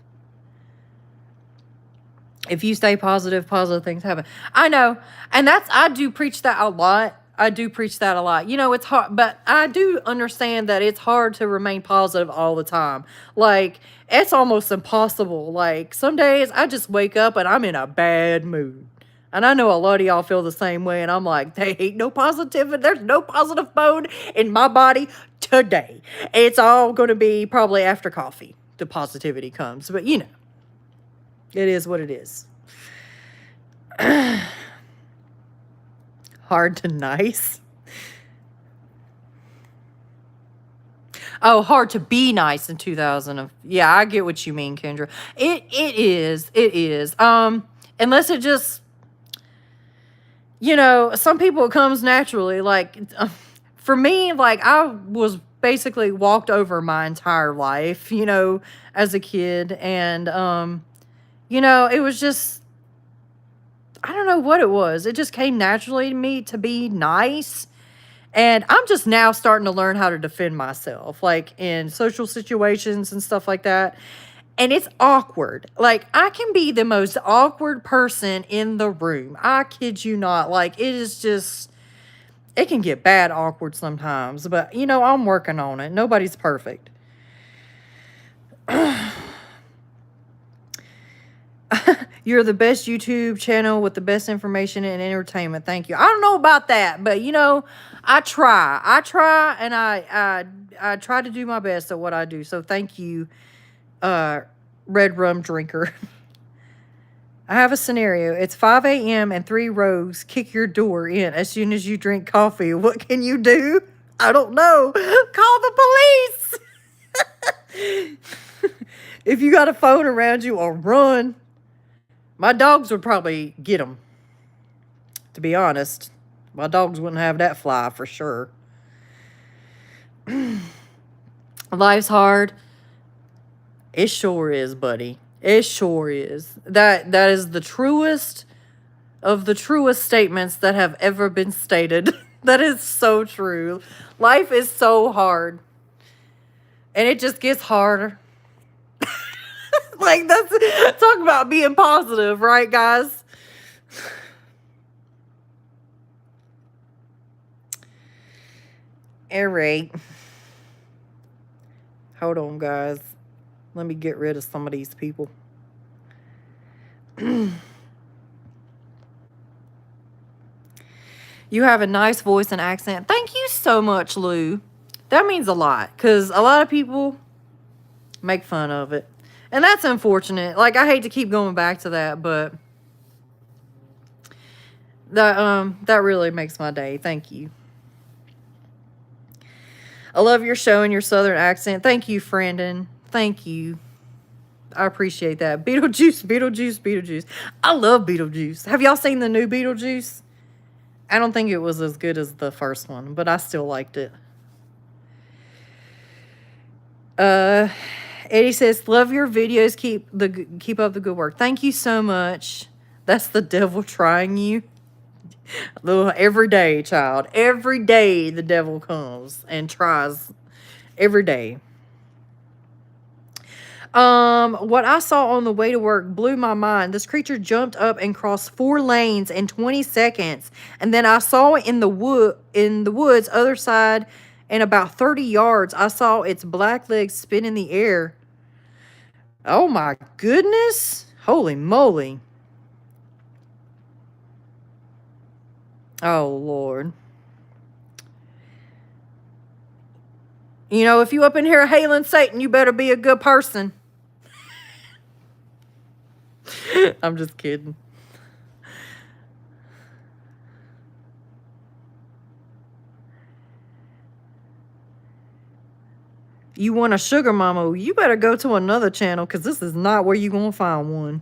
If you stay positive things happen. I know, and I do preach that a lot. It's hard, but I do understand that it's hard to remain positive all the time. Like, it's almost impossible. Like, some days I just wake up and I'm in a bad mood. And I know a lot of y'all feel the same way, and I'm like, there ain't no positivity. There's no positive mode in my body today. It's all going to be probably after coffee, the positivity comes. But, it is what it is. Hard to nice. Oh, hard to be nice in 2000. Yeah, I get what you mean, Kendra. It is. Unless it just, some people it comes naturally. Like, for me, like, I was basically walked over my entire life, you know, as a kid. And, you know, it was just, I don't know what it was. It just came naturally to me to be nice. And I'm just now starting to learn how to defend myself, like in social situations and stuff like that. And it's awkward. Like, I can be the most awkward person in the room. I kid you not. Like, it is just, it can get bad awkward sometimes. But, you know, I'm working on it. Nobody's perfect. You're the best YouTube channel with the best information and entertainment. Thank you. I don't know about that, but, you know, I try. And I try to do my best at what I do. So thank you, red rum drinker. I have a scenario. It's 5 a.m. and 3 rogues kick your door in as soon as you drink coffee. What can you do? I don't know. Call the police. If you got a phone around you, or run. My dogs would probably get them. To be honest, my dogs wouldn't have that fly for sure. Life's hard. It sure is, buddy. It sure is. That is the truest of the truest statements that have ever been stated. That is so true. Life is so hard. And it just gets harder. Like, that's, talk about being positive, right, guys? All right. Hold on, guys. Let me get rid of some of these people. You have a nice voice and accent. Thank you so much, Lou. That means a lot, because a lot of people make fun of it. And that's unfortunate. Like, I hate to keep going back to that, but that really makes my day. Thank you. I love your show and your southern accent. Thank you, Frandon. Thank you. I appreciate that. Beetlejuice. I love Beetlejuice. Have y'all seen the new Beetlejuice? I don't think it was as good as the first one, but I still liked it. Eddie says, love your videos. Keep up the good work. Thank you so much. That's the devil trying you. Every day, child. Every day the devil comes and tries. Every day. What I saw on the way to work blew my mind. This creature jumped up and crossed 4 lanes in 20 seconds. And then I saw it in the woods, other side, and about 30 yards, I saw its black legs spin in the air. Oh my goodness. Holy moly. Oh, Lord. You know, if you up in here hailing Satan, you better be a good person. I'm just kidding. You want a sugar mama, you better go to another channel, because this is not where you're going to find one.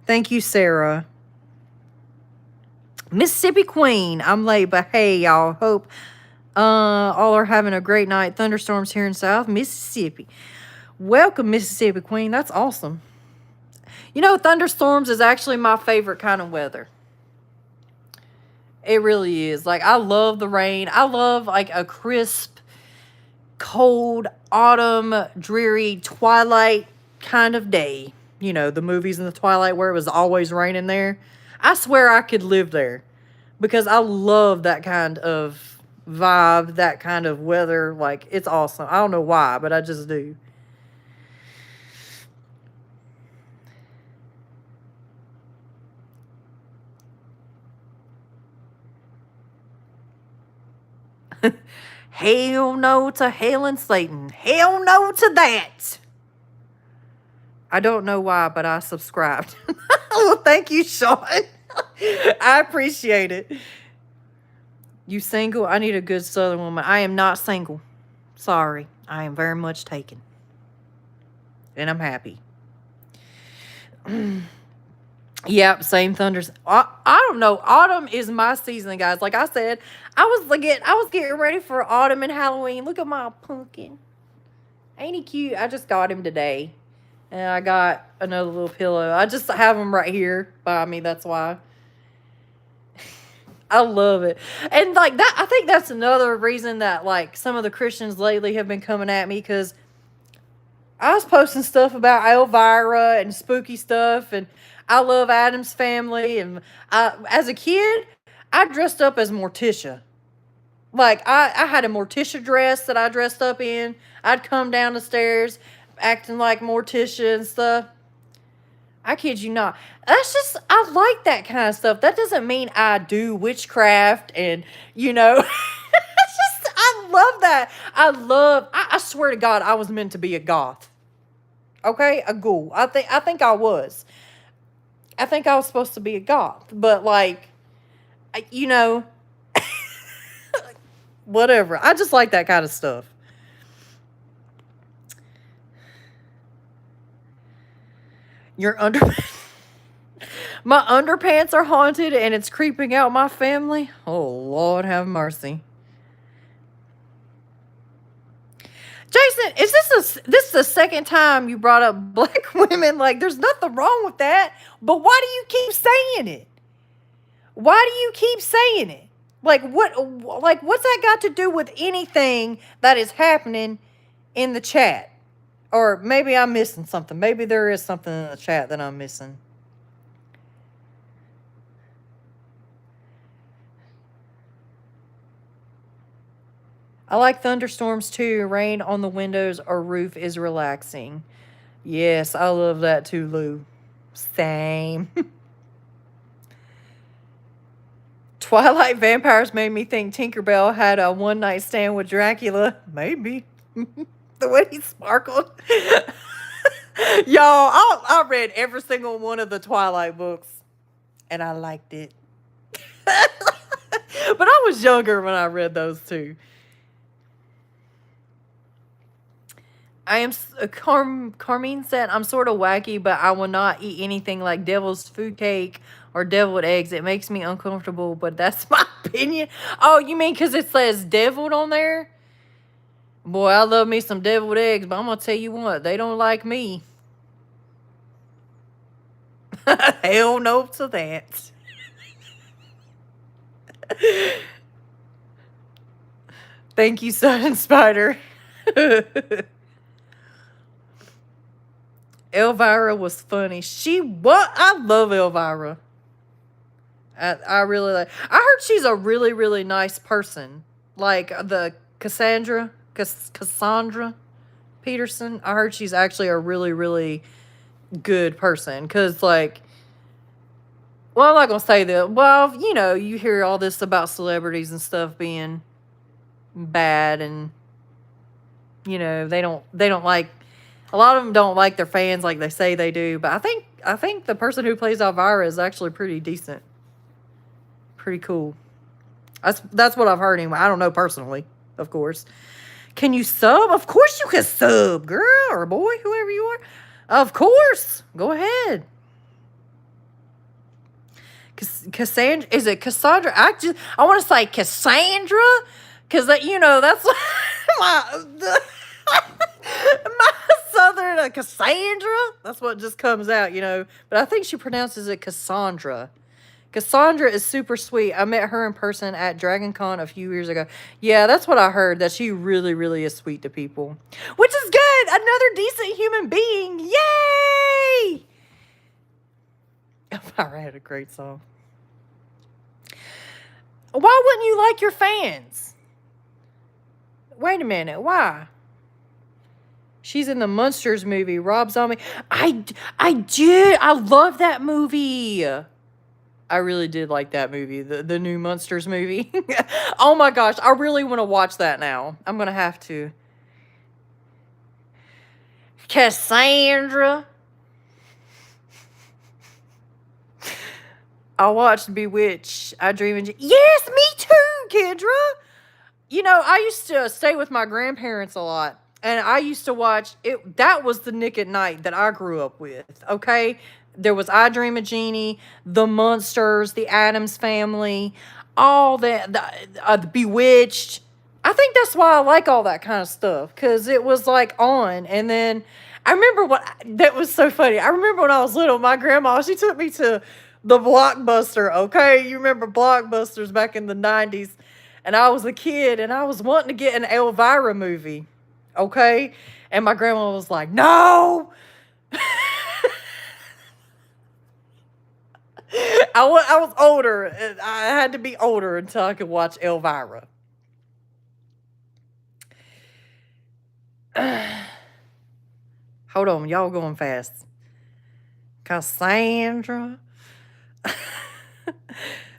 Thank you, Sarah. Mississippi Queen. I'm late, but hey, y'all. Hope all are having a great night. Thunderstorms here in South Mississippi. Welcome, Mississippi Queen. That's awesome. You know, thunderstorms is actually my favorite kind of weather. It really is. Like, I love the rain. I love, like, a crisp, cold, autumn, dreary, twilight kind of day. You know, the movies in the twilight where it was always raining there. I swear I could live there. Because I love that kind of vibe, that kind of weather. Like, it's awesome. I don't know why, but I just do. Hell no to hailing Satan. Hell no to that. I don't know why, but I subscribed. Well, thank you, Sean. I appreciate it. You single? I need a good Southern woman. I am not single. Sorry. I am very much taken. And I'm happy. Yep, same thunders. I don't know. Autumn is my season, guys. Like I said, I was getting ready for autumn and Halloween. Look at my pumpkin. Ain't he cute? I just got him today. And I got another little pillow. I just have him right here by me. That's why. I love it. And like that, I think that's another reason that like some of the Christians lately have been coming at me, because I was posting stuff about Elvira and spooky stuff, and I love Adam's Family. And as a kid, I dressed up as Morticia. Like, I had a Morticia dress that I dressed up in. I'd come down the stairs acting like Morticia and stuff. I kid you not. That's just, I like that kind of stuff. That doesn't mean I do witchcraft and, you know, it's just, I love that. I swear to God, I was meant to be a goth. Okay? A ghoul. I think I was. I think I was supposed to be a goth. But, like, you know, whatever. I just like that kind of stuff. Your my underpants are haunted and it's creeping out my family. Oh, Lord have mercy. Jason, is this the second time you brought up black women? Like, there's nothing wrong with that. But why do you keep saying it? Why do you keep saying it? Like, what's that got to do with anything that is happening in the chat? Or maybe I'm missing something. Maybe there is something in the chat that I'm missing. I like thunderstorms too. Rain on the windows or roof is relaxing. Yes, I love that too, Lou. Same. Twilight vampires made me think Tinkerbell had a one-night stand with Dracula. Maybe. The way he sparkled. Y'all, I read every single one of the Twilight books. And I liked it. But I was younger when I read those too. I am, Carmine said, I'm sort of wacky, but I will not eat anything like devil's food cake or deviled eggs. It makes me uncomfortable, but that's my opinion. Oh, you mean because it says deviled on there? Boy, I love me some deviled eggs, but I'm going to tell you what, they don't like me. Hell no to that. Thank you, Sun and Spider. Elvira was funny. I love Elvira. I really like. I heard she's a really, really nice person. Like the Cassandra Peterson. I heard she's actually a really, really good person. Because, like, well, I'm not going to say that. Well, you know, you hear all this about celebrities and stuff being bad. And, you know, they don't like, a lot of them don't like their fans like they say they do. But I think the person who plays Elvira is actually pretty decent. Pretty cool. That's what I've heard anyway. I don't know personally, of course. Can you sub? Of course you can sub, girl or boy, whoever you are. Of course. Go ahead. Cassandra, is it Cassandra? I want to say Cassandra, because that, you know, that's my southern Cassandra. That's what just comes out, you know. But I think she pronounces it Cassandra. Cassandra is super sweet. I met her in person at Dragon Con a few years ago. Yeah, that's what I heard, that she really, really is sweet to people. Which is good. Another decent human being. Yay! Elvira had a great song. Why wouldn't you like your fans? Wait a minute. Why? She's in the Munsters movie. Rob Zombie. I did. I love that movie. I really did like that movie, the new Munsters movie. Oh my gosh, I really want to watch that now. I'm going to have to. Cassandra. I watched Bewitched. I Dream of... Yes, me too, Kendra. You know, I used to stay with my grandparents a lot. And I used to watch it. That was the Nick at Night that I grew up with. Okay. There was I Dream of Jeannie, The Munsters, The Addams Family, all that, the Bewitched. I think that's why I like all that kind of stuff, because it was like on. And then I remember that was so funny. I remember when I was little, my grandma, she took me to the Blockbuster. Okay. You remember Blockbusters back in the 90s. And I was a kid and I was wanting to get an Elvira movie. Okay. And my grandma was like, no. I was older. And I had to be older until I could watch Elvira. Hold on. Y'all going fast. Cassandra.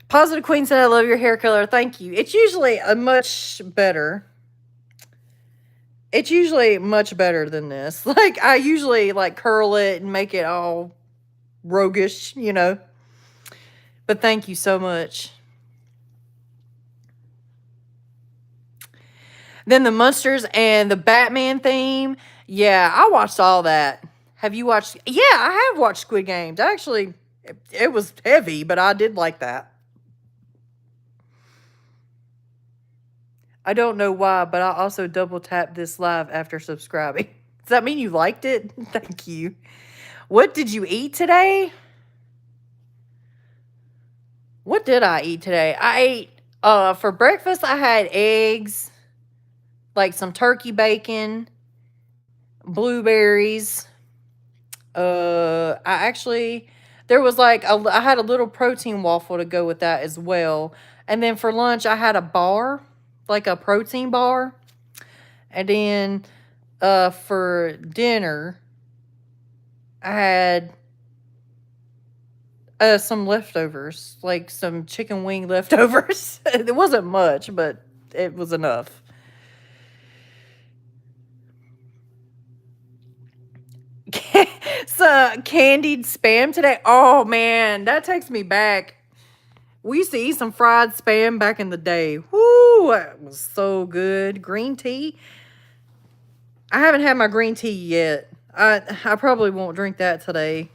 Positive Queen said, I love your hair color. Thank you. It's usually much better. It's usually much better than this. Like, I usually, like, curl it and make it all roguish, you know. But thank you so much. Then the Munsters and the Batman theme. Yeah, I watched all that. Have you watched? Yeah, I have watched Squid Games. Actually, it was heavy, but I did like that. I don't know why, but I also double tapped this live after subscribing. Does that mean you liked it? Thank you. What did you eat today? What did I eat today? I ate, for breakfast, I had eggs, like some turkey bacon, blueberries. There was like, I had a little protein waffle to go with that as well. And then for lunch, I had a bar, like a protein bar. And then, for dinner, I had some leftovers, like some chicken wing leftovers. It wasn't much, but it was enough. So candied spam today. Oh man, that takes me back. We used to eat some fried spam back in the day. Woo, that was so good. Green tea. I haven't had my green tea yet. I probably won't drink that today.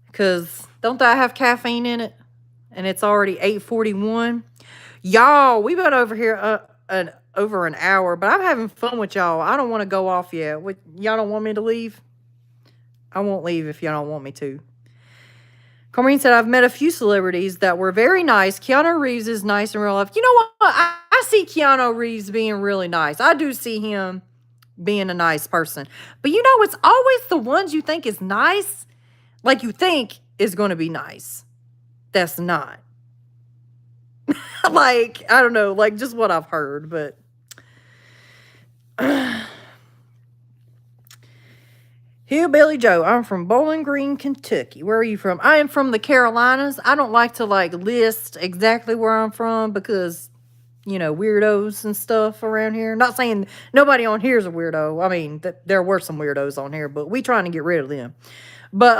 Because don't that have caffeine in it? And it's already 8:41. Y'all, we've been over here over an hour, but I'm having fun with y'all. I don't want to go off yet. Y'all don't want me to leave? I won't leave if y'all don't want me to. Corrine said, I've met a few celebrities that were very nice. Keanu Reeves is nice in real life. You know what? I see Keanu Reeves being really nice. I do see him being a nice person. But you know, it's always the ones you think is nice, like you think is going to be nice. That's not. Like, I don't know, like just what I've heard, but... Hillbilly Joe, I'm from Bowling Green, Kentucky. Where are you from? I am from the Carolinas. I don't like to, like, list exactly where I'm from because, you know, weirdos and stuff around here. Not saying nobody on here is a weirdo. I mean, there were some weirdos on here, but we trying to get rid of them. But,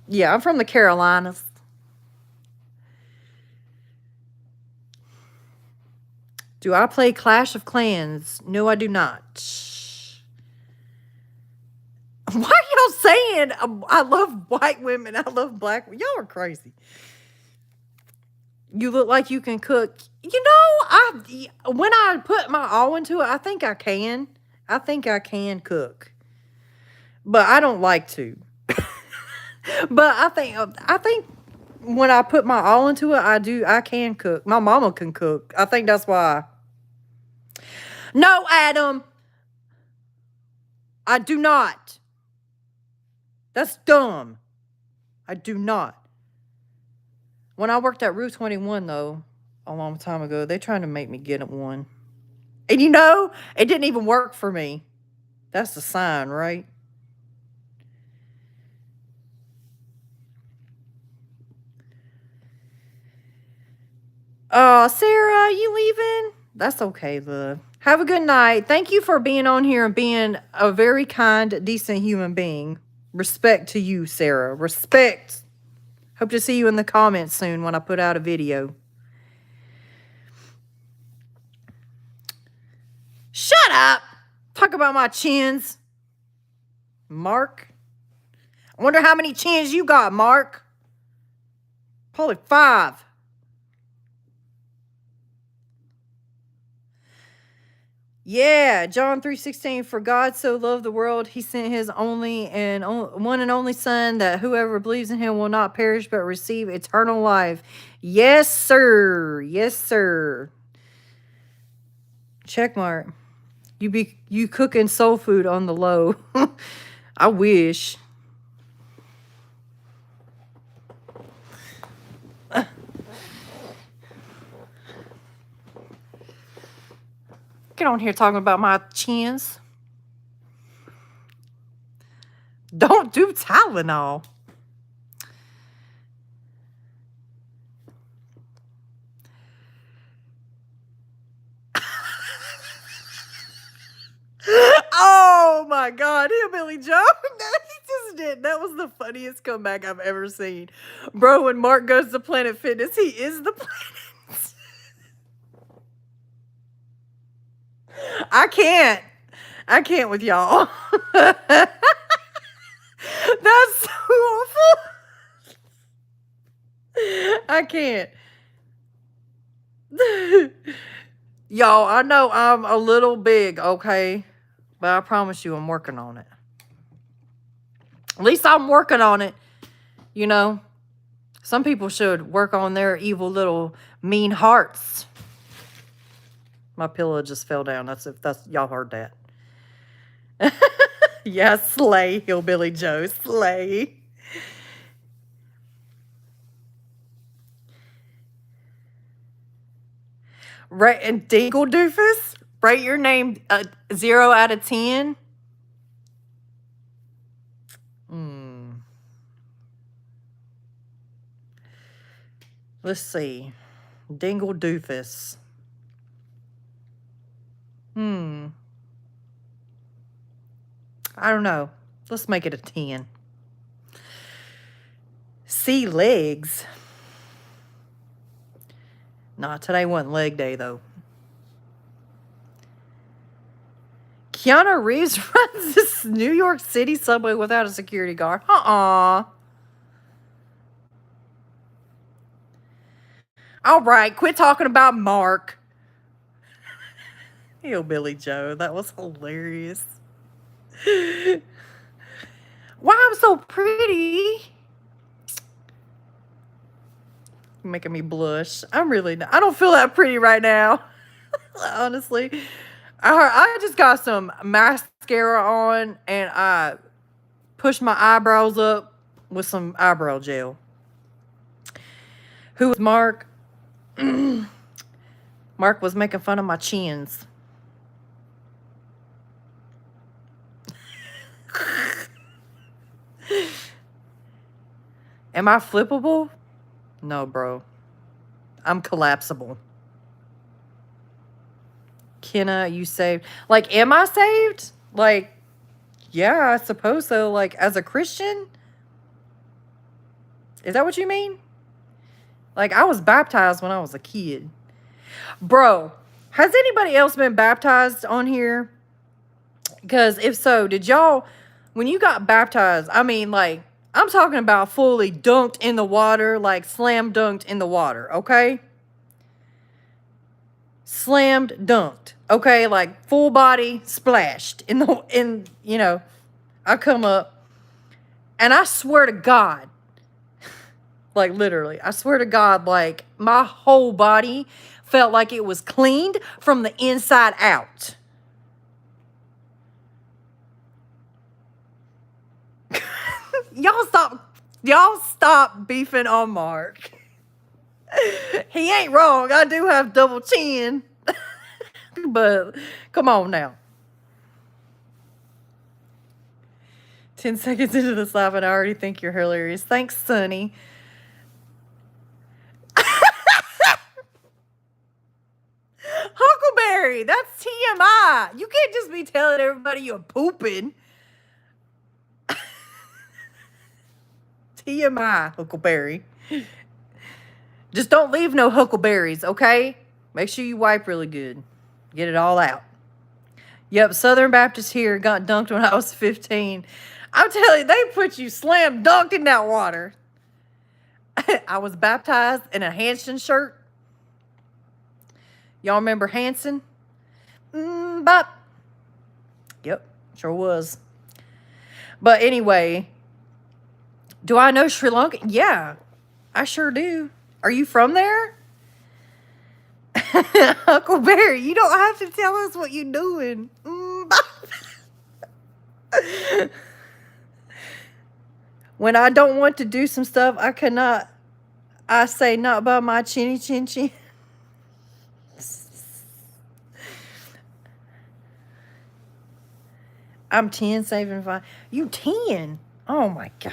yeah, I'm from the Carolinas. Do I play Clash of Clans? No, I do not. Why are y'all saying I love white women, I love black women? Y'all are crazy. You look like you can cook. You know, when I put my all into it, I think I can. I think I can cook. But I don't like to. But I think when I put my all into it, I can cook. My mama can cook. I think that's why. No, Adam. I do not. That's dumb. I do not. When I worked at Route 21, though, a long time ago, they tried to make me get one. And you know, it didn't even work for me. That's the sign, right? Sarah, you leaving? That's okay, love. Have a good night. Thank you for being on here and being a very kind, decent human being. Respect to you, Sarah. Respect. Hope to see you in the comments soon when I put out a video. Shut up. Talk about my chins. Mark. I wonder how many chins you got, Mark. Probably 5. Yeah, John 3:16, for God so loved the world, he sent his only and one and only son, that whoever believes in him will not perish but receive eternal life. Yes, sir. Yes, sir. Check mark. You cooking soul food on the low. I wish. Get on here talking about my chins. Don't do Tylenol. Oh my God, Hillbilly Joe. He just did. That was the funniest comeback I've ever seen. Bro, when Mark goes to Planet Fitness, he is the planet. I can't with y'all. That's so awful. I can't. Y'all, I know I'm a little big, okay? But I promise you I'm working on it. At least I'm working on it. You know, some people should work on their evil little mean hearts. My pillow just fell down. That's y'all heard that. Yeah, slay, Hillbilly Joe, slay. Right, and Dingle Doofus, rate your name 0 out of 10. Let's see. Dingle Doofus. I don't know. Let's make it a 10. See legs. Nah, today wasn't leg day, though. Keanu Reeves runs this New York City subway without a security guard. All right, quit talking about Mark. Hillbilly Joe, that was hilarious. Why I'm so pretty? You're making me blush. I'm really not. I don't feel that pretty right now. Honestly. I just got some mascara on and I pushed my eyebrows up with some eyebrow gel. Who was Mark? Mark was making fun of my chins. Am I flippable? No, bro. I'm collapsible. Kenna, you saved. Like, am I saved? Like, yeah, I suppose so. Like, as a Christian? Is that what you mean? Like, I was baptized when I was a kid. Bro, has anybody else been baptized on here? Because if so, did y'all, when you got baptized, I mean, like, I'm talking about fully dunked in the water, like slam dunked in the water, okay? Slammed dunked, okay? Like full body splashed you know, I come up and I swear to God, like literally, I swear to God, like my whole body felt like it was cleaned from the inside out. Y'all stop beefing on Mark. He ain't wrong. I do have double chin. But come on now. 10 seconds into this live and I already think you're hilarious. Thanks, Sonny. Huckleberry, that's TMI. You can't just be telling everybody you're pooping. TMI, Huckleberry. Just don't leave no huckleberries, okay? Make sure you wipe really good. Get it all out. Yep, Southern Baptist here got dunked when I was 15. I'm telling you, they put you slam dunked in that water. I was baptized in a Hanson shirt. Y'all remember Hanson? Bop. Yep, sure was. But anyway, do I know Sri Lanka? Yeah, I sure do. Are you from there? Uncle Barry, you don't have to tell us what you're doing. When I don't want to do some stuff, I say not by my chinny chin chin. I'm 10, saving 5. You 10? Oh my God.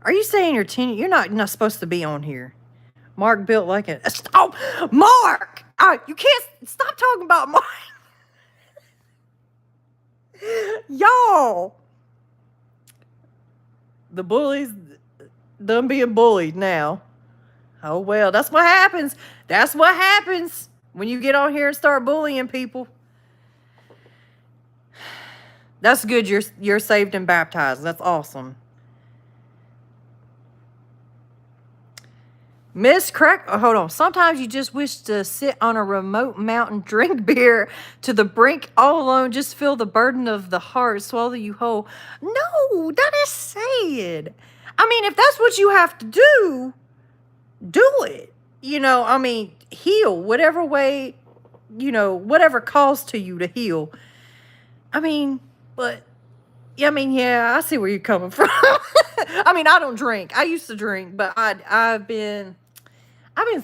Are you saying you're 10? You're not supposed to be on here. Mark built like a... Oh, Mark! You can't... Stop talking about Mark. Y'all. The bullies done being bullied now. Oh, well, that's what happens. That's what happens when you get on here and start bullying people. That's good. You're saved and baptized. That's awesome. Miss Crack, hold on. Sometimes you just wish to sit on a remote mountain, drink beer to the brink all alone, just feel the burden of the heart swallow you whole. No, that is sad. I mean, if that's what you have to do it. You know, I mean, heal whatever way, you know, whatever calls to you to heal. I mean, but, yeah, I mean, yeah, I see where you're coming from. I mean, I don't drink. I used to drink, but I've been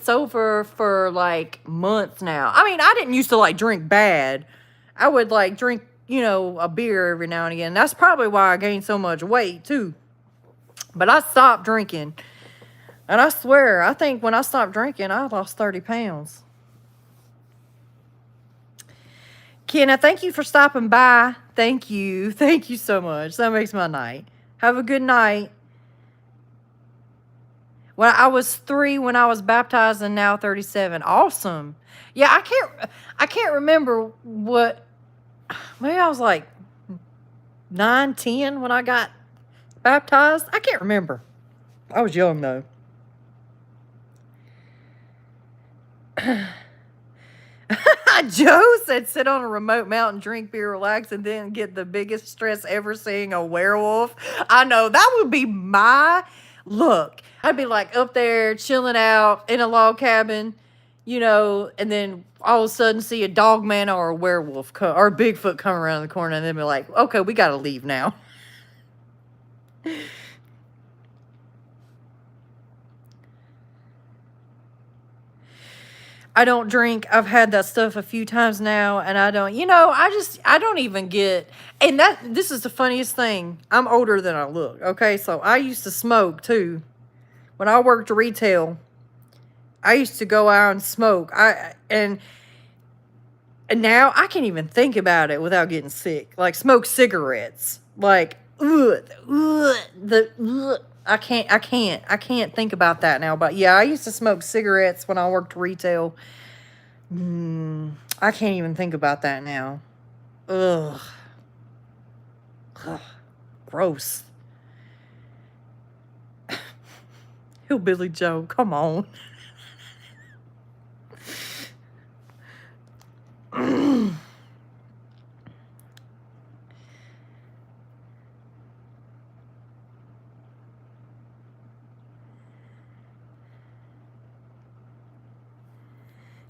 sober for like months now. I mean, I didn't used to like drink bad. I would like drink, you know, a beer every now and again. That's probably why I gained so much weight too. But I stopped drinking. And I swear, I think when I stopped drinking, I lost 30 pounds. Kenna, thank you for stopping by. Thank you. Thank you so much. That makes my night. Have a good night. Well, I was 3 when I was baptized and now 37. Awesome. Yeah, I can't remember what, maybe I was like 9, 10 when I got baptized. I can't remember. I was young though. Joe said sit on a remote mountain, drink beer, relax, and then get the biggest stress ever seeing a werewolf. I know, that would be my look. I'd be like up there chilling out in a log cabin, you know, and then all of a sudden see a dogman or a werewolf or a Bigfoot come around the corner and then be like, okay, we got to leave now. I don't drink. I've had that stuff a few times now, and I don't, you know, I don't even get, and this is the funniest thing. I'm older than I look, okay? So I used to smoke, too. When I worked retail, I used to go out and smoke. And now I can't even think about it without getting sick. Like, smoke cigarettes. Like, I can't think about that now. But yeah, I used to smoke cigarettes when I worked retail. I can't even think about that now. Ugh. Gross. Hillbilly Joe, come on.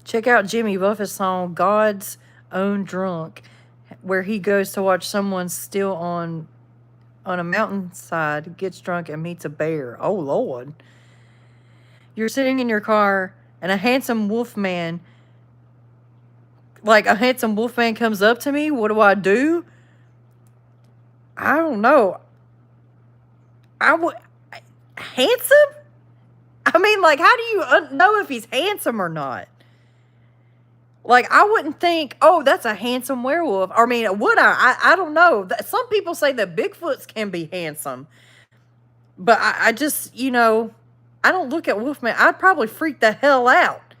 Check out Jimmy Buffett's song, God's Own Drunk, where he goes to watch someone still on a mountainside, gets drunk, and meets a bear. Oh, Lord. You're sitting in your car, and a handsome wolfman comes up to me. What do? I don't know. Handsome? I mean, like, how do you know if he's handsome or not? Like, I wouldn't think, oh, that's a handsome werewolf. I mean, would I? I don't know. Some people say that Bigfoots can be handsome. But I just, you know, I don't look at Wolfman. I'd probably freak the hell out.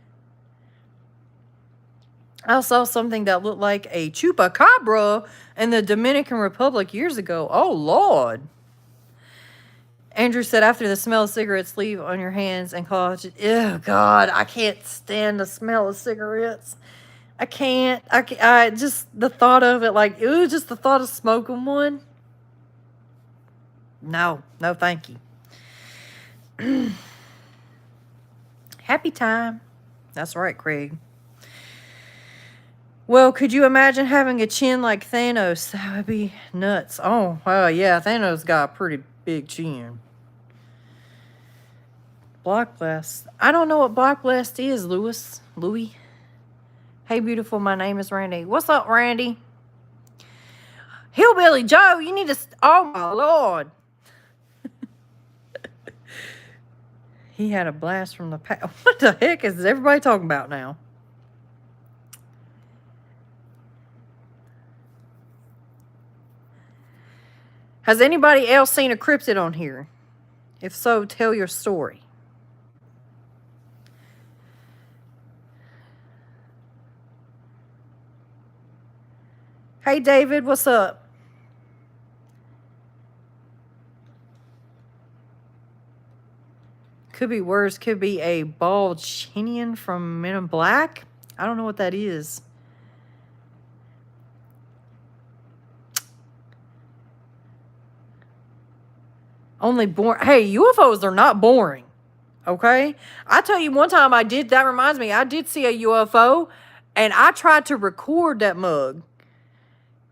I saw something that looked like a chupacabra in the Dominican Republic years ago. Oh, Lord. Andrew said, after the smell of cigarettes leave on your hands and college. Ew, God, I can't stand the smell of cigarettes. I can't. I just, the thought of it, like, ooh, just the thought of smoking one. No, thank you. Happy time. That's right, Craig. Well, could you imagine having a chin like Thanos? That would be nuts. Oh, yeah, Thanos got a pretty big chin. Block Blast. I don't know what Block Blast is, Louis. Hey, beautiful, my name is Randy. What's up, Randy? Hillbilly Joe, you need to... Oh, my Lord. He had a blast from the past. What the heck is everybody talking about now? Has anybody else seen a cryptid on here? If so, tell your story. Hey, David, what's up? Could be worse. Could be a bald Chinian from Men in Black. I don't know what that is. Only boring. Hey, UFOs are not boring. Okay? I tell you, one time I did, that reminds me, I did see a UFO and I tried to record that mug.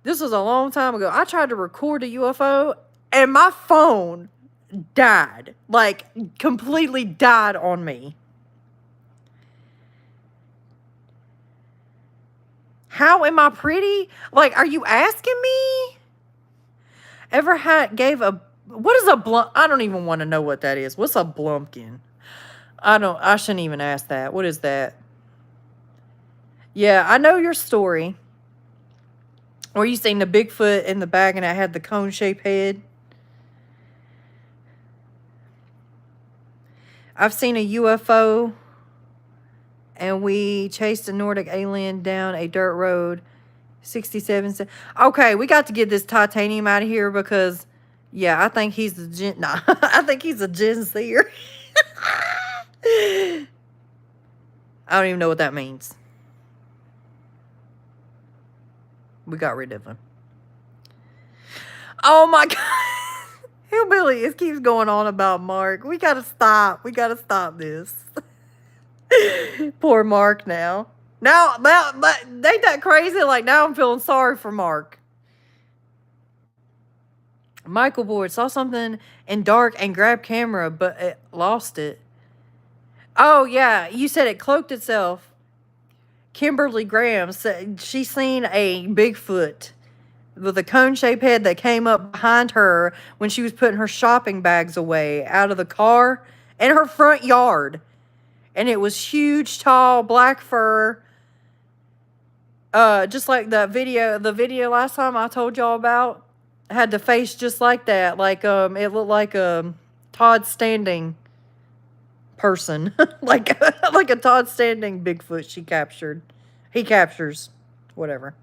This was a long time ago. I tried to record a UFO and my phone died. Like, completely died on me. How am I pretty? Like, are you asking me? Ever gave a... What is a blump? I don't even want to know what that is. What's a blumpkin? I shouldn't even ask that. What is that? Yeah, I know your story. Or you seen the Bigfoot in the bag and it had the cone-shaped head. I've seen a UFO and we chased a Nordic alien down a dirt road. 67. Okay, we got to get this titanium out of here because, yeah, I think he's the I think he's a Gen Zer. I don't even know what that means. We got rid of him. Oh my God. Hillbilly, it keeps going on about Mark. We gotta stop. We gotta stop this. Poor Mark now. Now, ain't that crazy? Like, now I'm feeling sorry for Mark. Michael Board saw something in dark and grabbed camera, but it lost it. Oh, yeah. You said it cloaked itself. Kimberly Graham said she seen a Bigfoot with a cone-shaped head that came up behind her when she was putting her shopping bags away out of the car in her front yard. And it was huge, tall, black fur. Just like the video last time I told y'all about. Had the face just like that. Like, it looked like a Todd Standing person. like a Todd Standing Bigfoot she captured. He captures. Whatever.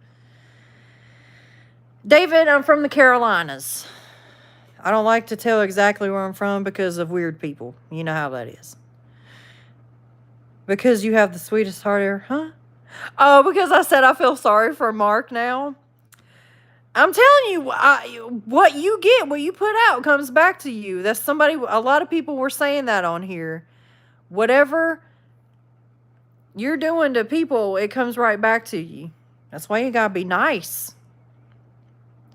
David, I'm from the Carolinas. I don't like to tell exactly where I'm from because of weird people. You know how that is. Because you have the sweetest heart ever, huh? Oh, because I said I feel sorry for Mark now. I'm telling you, what you get, what you put out comes back to you. That's somebody, a lot of people were saying that on here. Whatever you're doing to people, it comes right back to you. That's why you gotta be nice.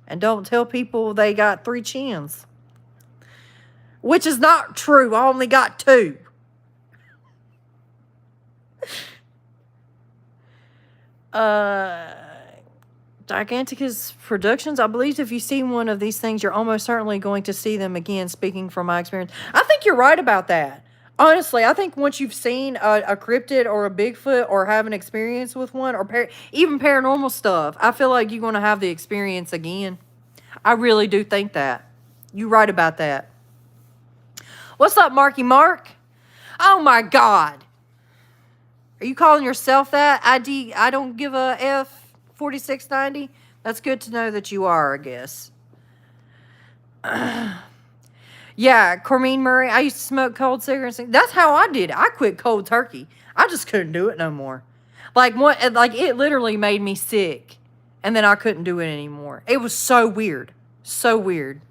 And don't tell people they got 3 chins. Which is not true. I only got 2. Giganticus Productions. I believe if you see one of these things, you're almost certainly going to see them again, speaking from my experience. I think you're right about that. Honestly, I think once you've seen a cryptid or a Bigfoot or have an experience with one or even paranormal stuff, I feel like you're going to have the experience again. I really do think that. You're right about that. What's up, Marky Mark? Oh, my God. Are you calling yourself that? I don't give a F 4690? That's good to know that you are, I guess. Yeah, Cormine Murray, I used to smoke cold cigarettes. That's how I did it. I quit cold turkey. I just couldn't do it no more. Like it literally made me sick. And then I couldn't do it anymore. It was so weird. So weird.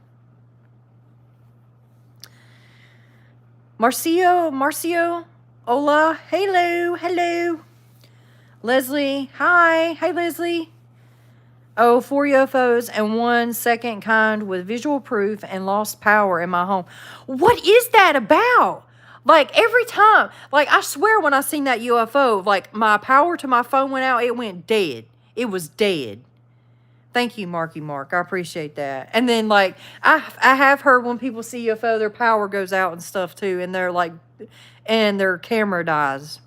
Marcio, hola, hello. Leslie, hi, Leslie. Oh, 4 UFOs and 1 second kind with visual proof and lost power in my home. What is that about? Like, every time, like, I swear when I seen that UFO, like, my power to my phone went out, it went dead. It was dead. Thank you, Marky Mark. I appreciate that. And then, like, I have heard when people see UFO, their power goes out and stuff, too, and they're, like, and their camera dies.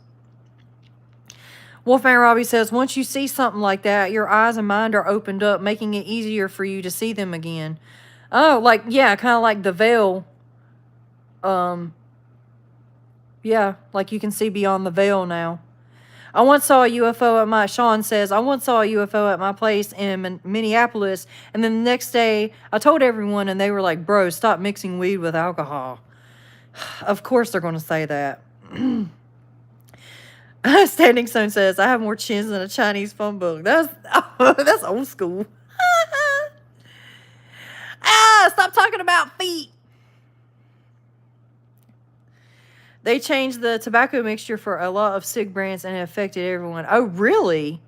Wolfman Robbie says, once you see something like that, your eyes and mind are opened up, making it easier for you to see them again. Oh, like, yeah, kind of like the veil. Yeah, like you can see beyond the veil now. I once saw a UFO at my, Sean says, I once saw a UFO at my place in Minneapolis, and then the next day, I told everyone, and they were like, bro, stop mixing weed with alcohol. Of course they're going to say that. Standing Stone says, I have more chins than a Chinese phone book. That's old school. Stop talking about feet. They changed the tobacco mixture for a lot of cig brands and it affected everyone. Oh, really?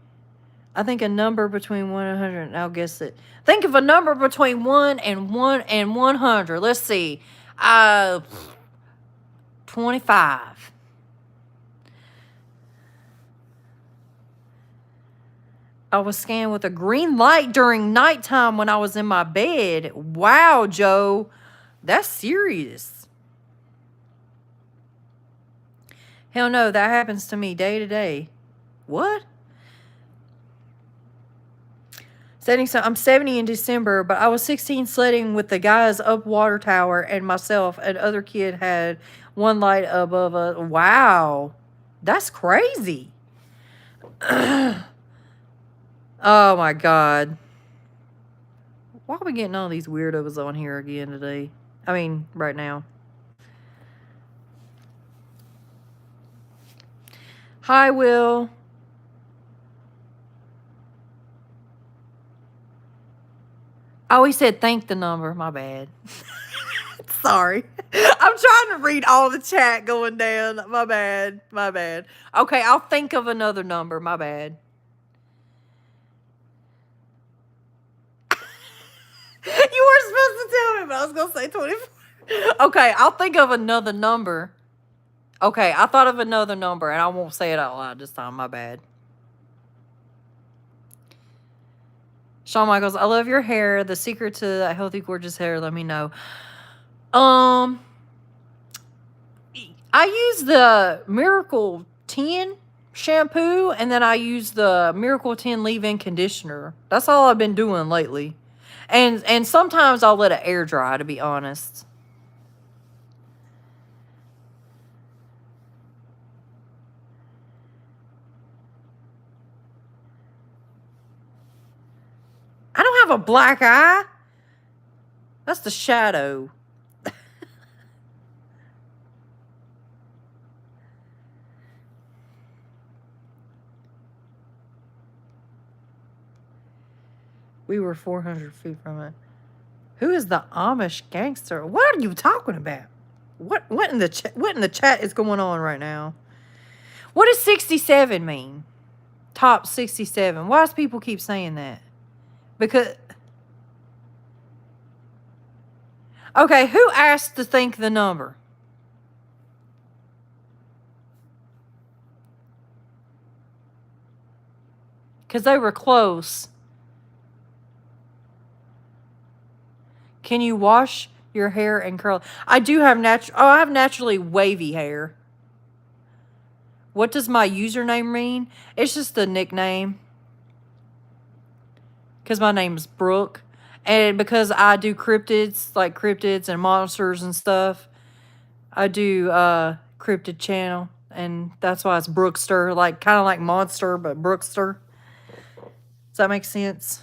I think a number between 1 and 100. I'll guess it. Think of a number between 1 and 100. Let's see. 25. I was scanned with a green light during nighttime when I was in my bed. Wow, Joe. That's serious. Hell no, that happens to me day to day. What? I'm 70 in December, but I was 16 sledding with the guys up water tower and myself. And other kid had one light above us. Wow. That's crazy. Oh my God. Why are we getting all these weirdos on here again today? I mean, right now. Hi, Will. Oh, he said thank the number. My bad. Sorry. I'm trying to read all the chat going down. My bad. Okay, I'll think of another number. My bad. You were supposed to tell me, but I was going to say 24. Okay, I'll think of another number. Okay, I thought of another number, and I won't say it out loud this time. My bad. Shawn Michaels, I love your hair. The secret to that healthy, gorgeous hair, let me know. I use the Miracle 10 shampoo, and then I use the Miracle 10 leave-in conditioner. That's all I've been doing lately. And sometimes I'll let it air dry, to be honest. I don't have a black eye. That's the shadow. We were 400 feet from it. Who is the Amish gangster? What are you talking about? What in the chat is going on right now? What does 67 mean? Top 67. Why does people keep saying that? Because, okay, who asked to think the number? Because they were close. Can you wash your hair and curl? I do have I have naturally wavy hair. What does my username mean? It's just a nickname. Because my name is Brooke. And because I do cryptids, like cryptids and monsters and stuff, I do cryptid channel. and that's why it's Brookster, like kind of like Monster, but Brookster. Does that make sense?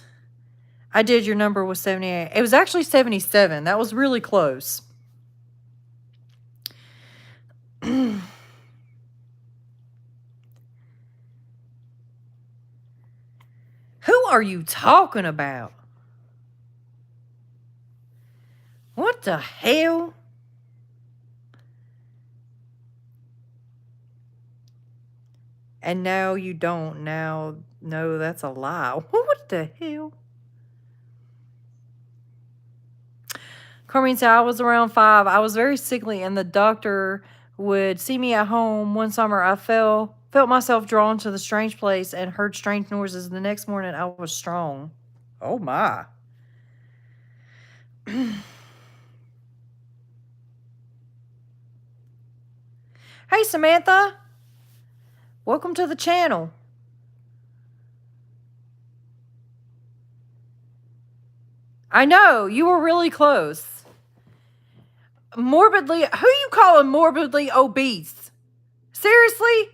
I did. Your number was 78. It was actually 77. That was really close. Who are you talking about? What the hell? And now you don't. Now, no, that's a lie. What the hell? Carmine said, I was around 5. I was very sickly, and the doctor would see me at home. One summer, I felt myself drawn to the strange place and heard strange noises. The next morning, I was strong. Oh, my. Hey, Samantha. Welcome to the channel. I know, you were really close. Morbidly, who you calling morbidly obese? Seriously?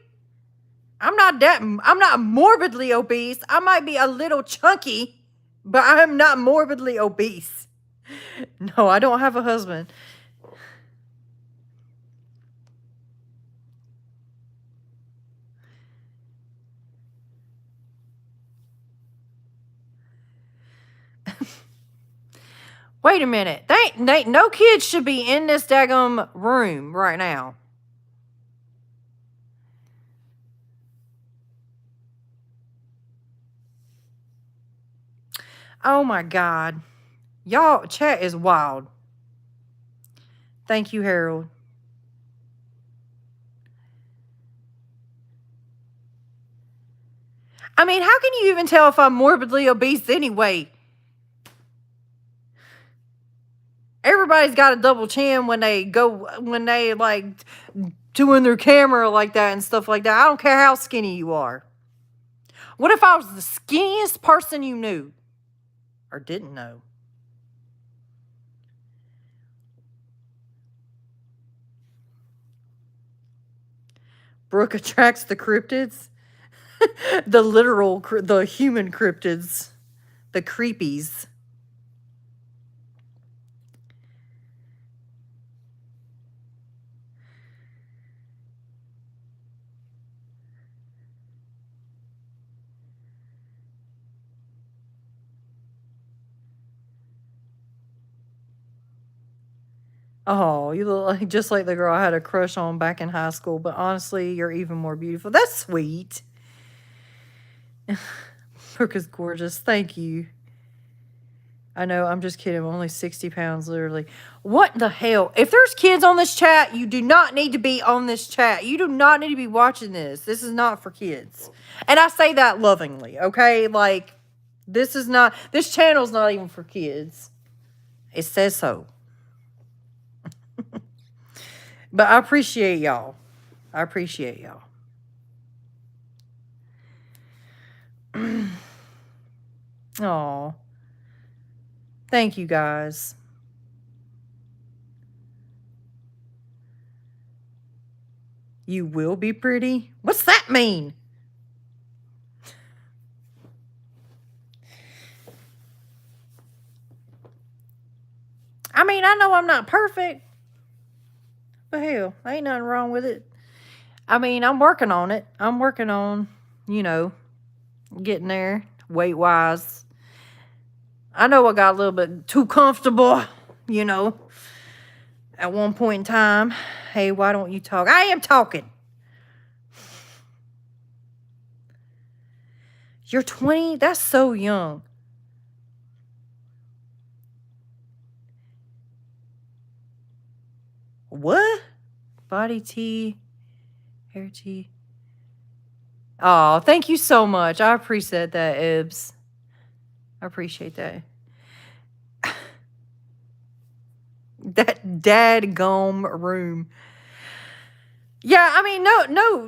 I'm not morbidly obese. I might be a little chunky, but I'm not morbidly obese. No, I don't have a husband. Wait a minute. No kids should be in this daggum room right now. Oh my God. Y'all, chat is wild. Thank you, Harold. I mean, how can you even tell if I'm morbidly obese anyway? Everybody's got a double chin when they like doing their camera like that and stuff like that. I don't care how skinny you are. What if I was the skinniest person you knew or didn't know? Brooke attracts the cryptids. The human cryptids. The creepies. Oh, you look like just like the girl I had a crush on back in high school, but honestly, you're even more beautiful. That's sweet. Brooke is gorgeous. Thank you. I know, I'm just kidding. I'm only 60 pounds, literally. What the hell? If there's kids on this chat, you do not need to be on this chat. You do not need to be watching this. This is not for kids. And I say that lovingly, okay? Like, this channel's not even for kids. It says so. But I appreciate y'all. I appreciate y'all. Aw. Thank you, guys. You will be pretty? What's that mean? I mean, I know I'm not perfect. But hell, ain't nothing wrong with it. I mean, I'm working on it. I'm working on, getting there weight-wise. I know I got a little bit too comfortable, at one point in time. Hey, why don't you talk? I am talking. You're 20? That's so young. What? Body tea, hair tea. Oh, thank you so much. I appreciate that, Ibs. I appreciate that. That dadgum room. Yeah, I mean,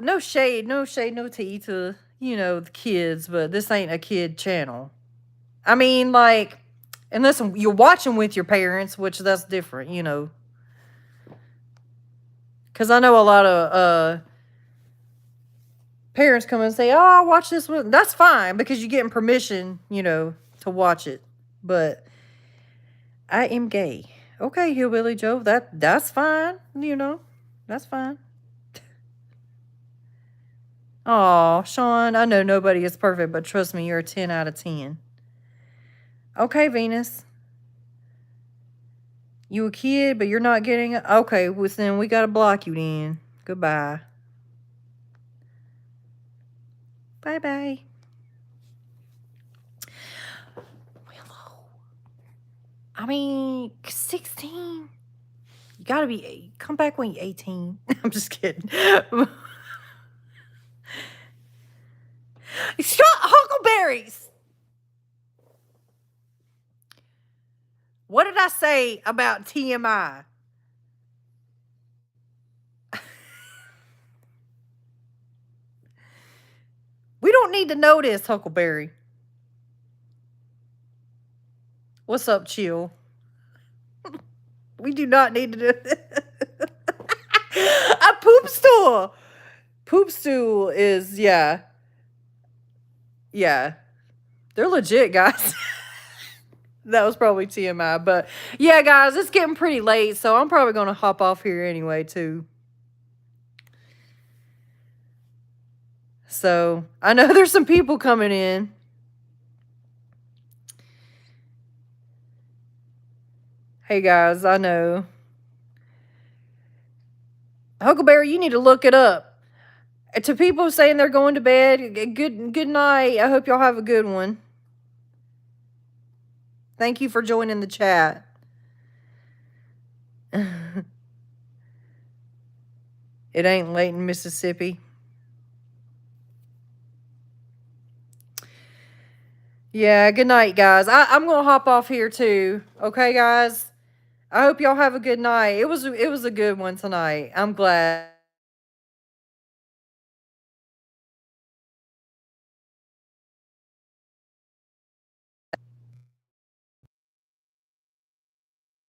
no shade, no tea to, the kids, but this ain't a kid channel. I mean, like, unless you're watching with your parents, which that's different, Because I know a lot of parents come and say, "Oh, I'll watch this one." That's fine because you're getting permission, to watch it. But I am gay. Okay, Hillbilly Joe, that's fine. That's fine. Oh, Sean, I know nobody is perfect, but trust me, you're a 10 out of 10. Okay, Venus. You a kid, but you're not getting it? Okay, well, then we got to block you then. Goodbye. Bye-bye. Willow. I mean, 16. You got to be, come back when you're 18. I'm just kidding. Shut Huckleberries. What did I say about TMI? We don't need to know this, Huckleberry. What's up, Chill? We do not need to do this. A poop stool. Poop stool is, yeah. Yeah. They're legit, guys. That was probably TMI. But, yeah, guys, it's getting pretty late, so I'm probably going to hop off here anyway, too. So, I know there's some people coming in. Hey, guys, I know. Huckleberry, you need to look it up. To people saying they're going to bed, good night. I hope y'all have a good one. Thank you for joining the chat. It ain't late in Mississippi. Yeah, good night, guys. I'm going to hop off here, too. Okay, guys? I hope y'all have a good night. It was a good one tonight. I'm glad.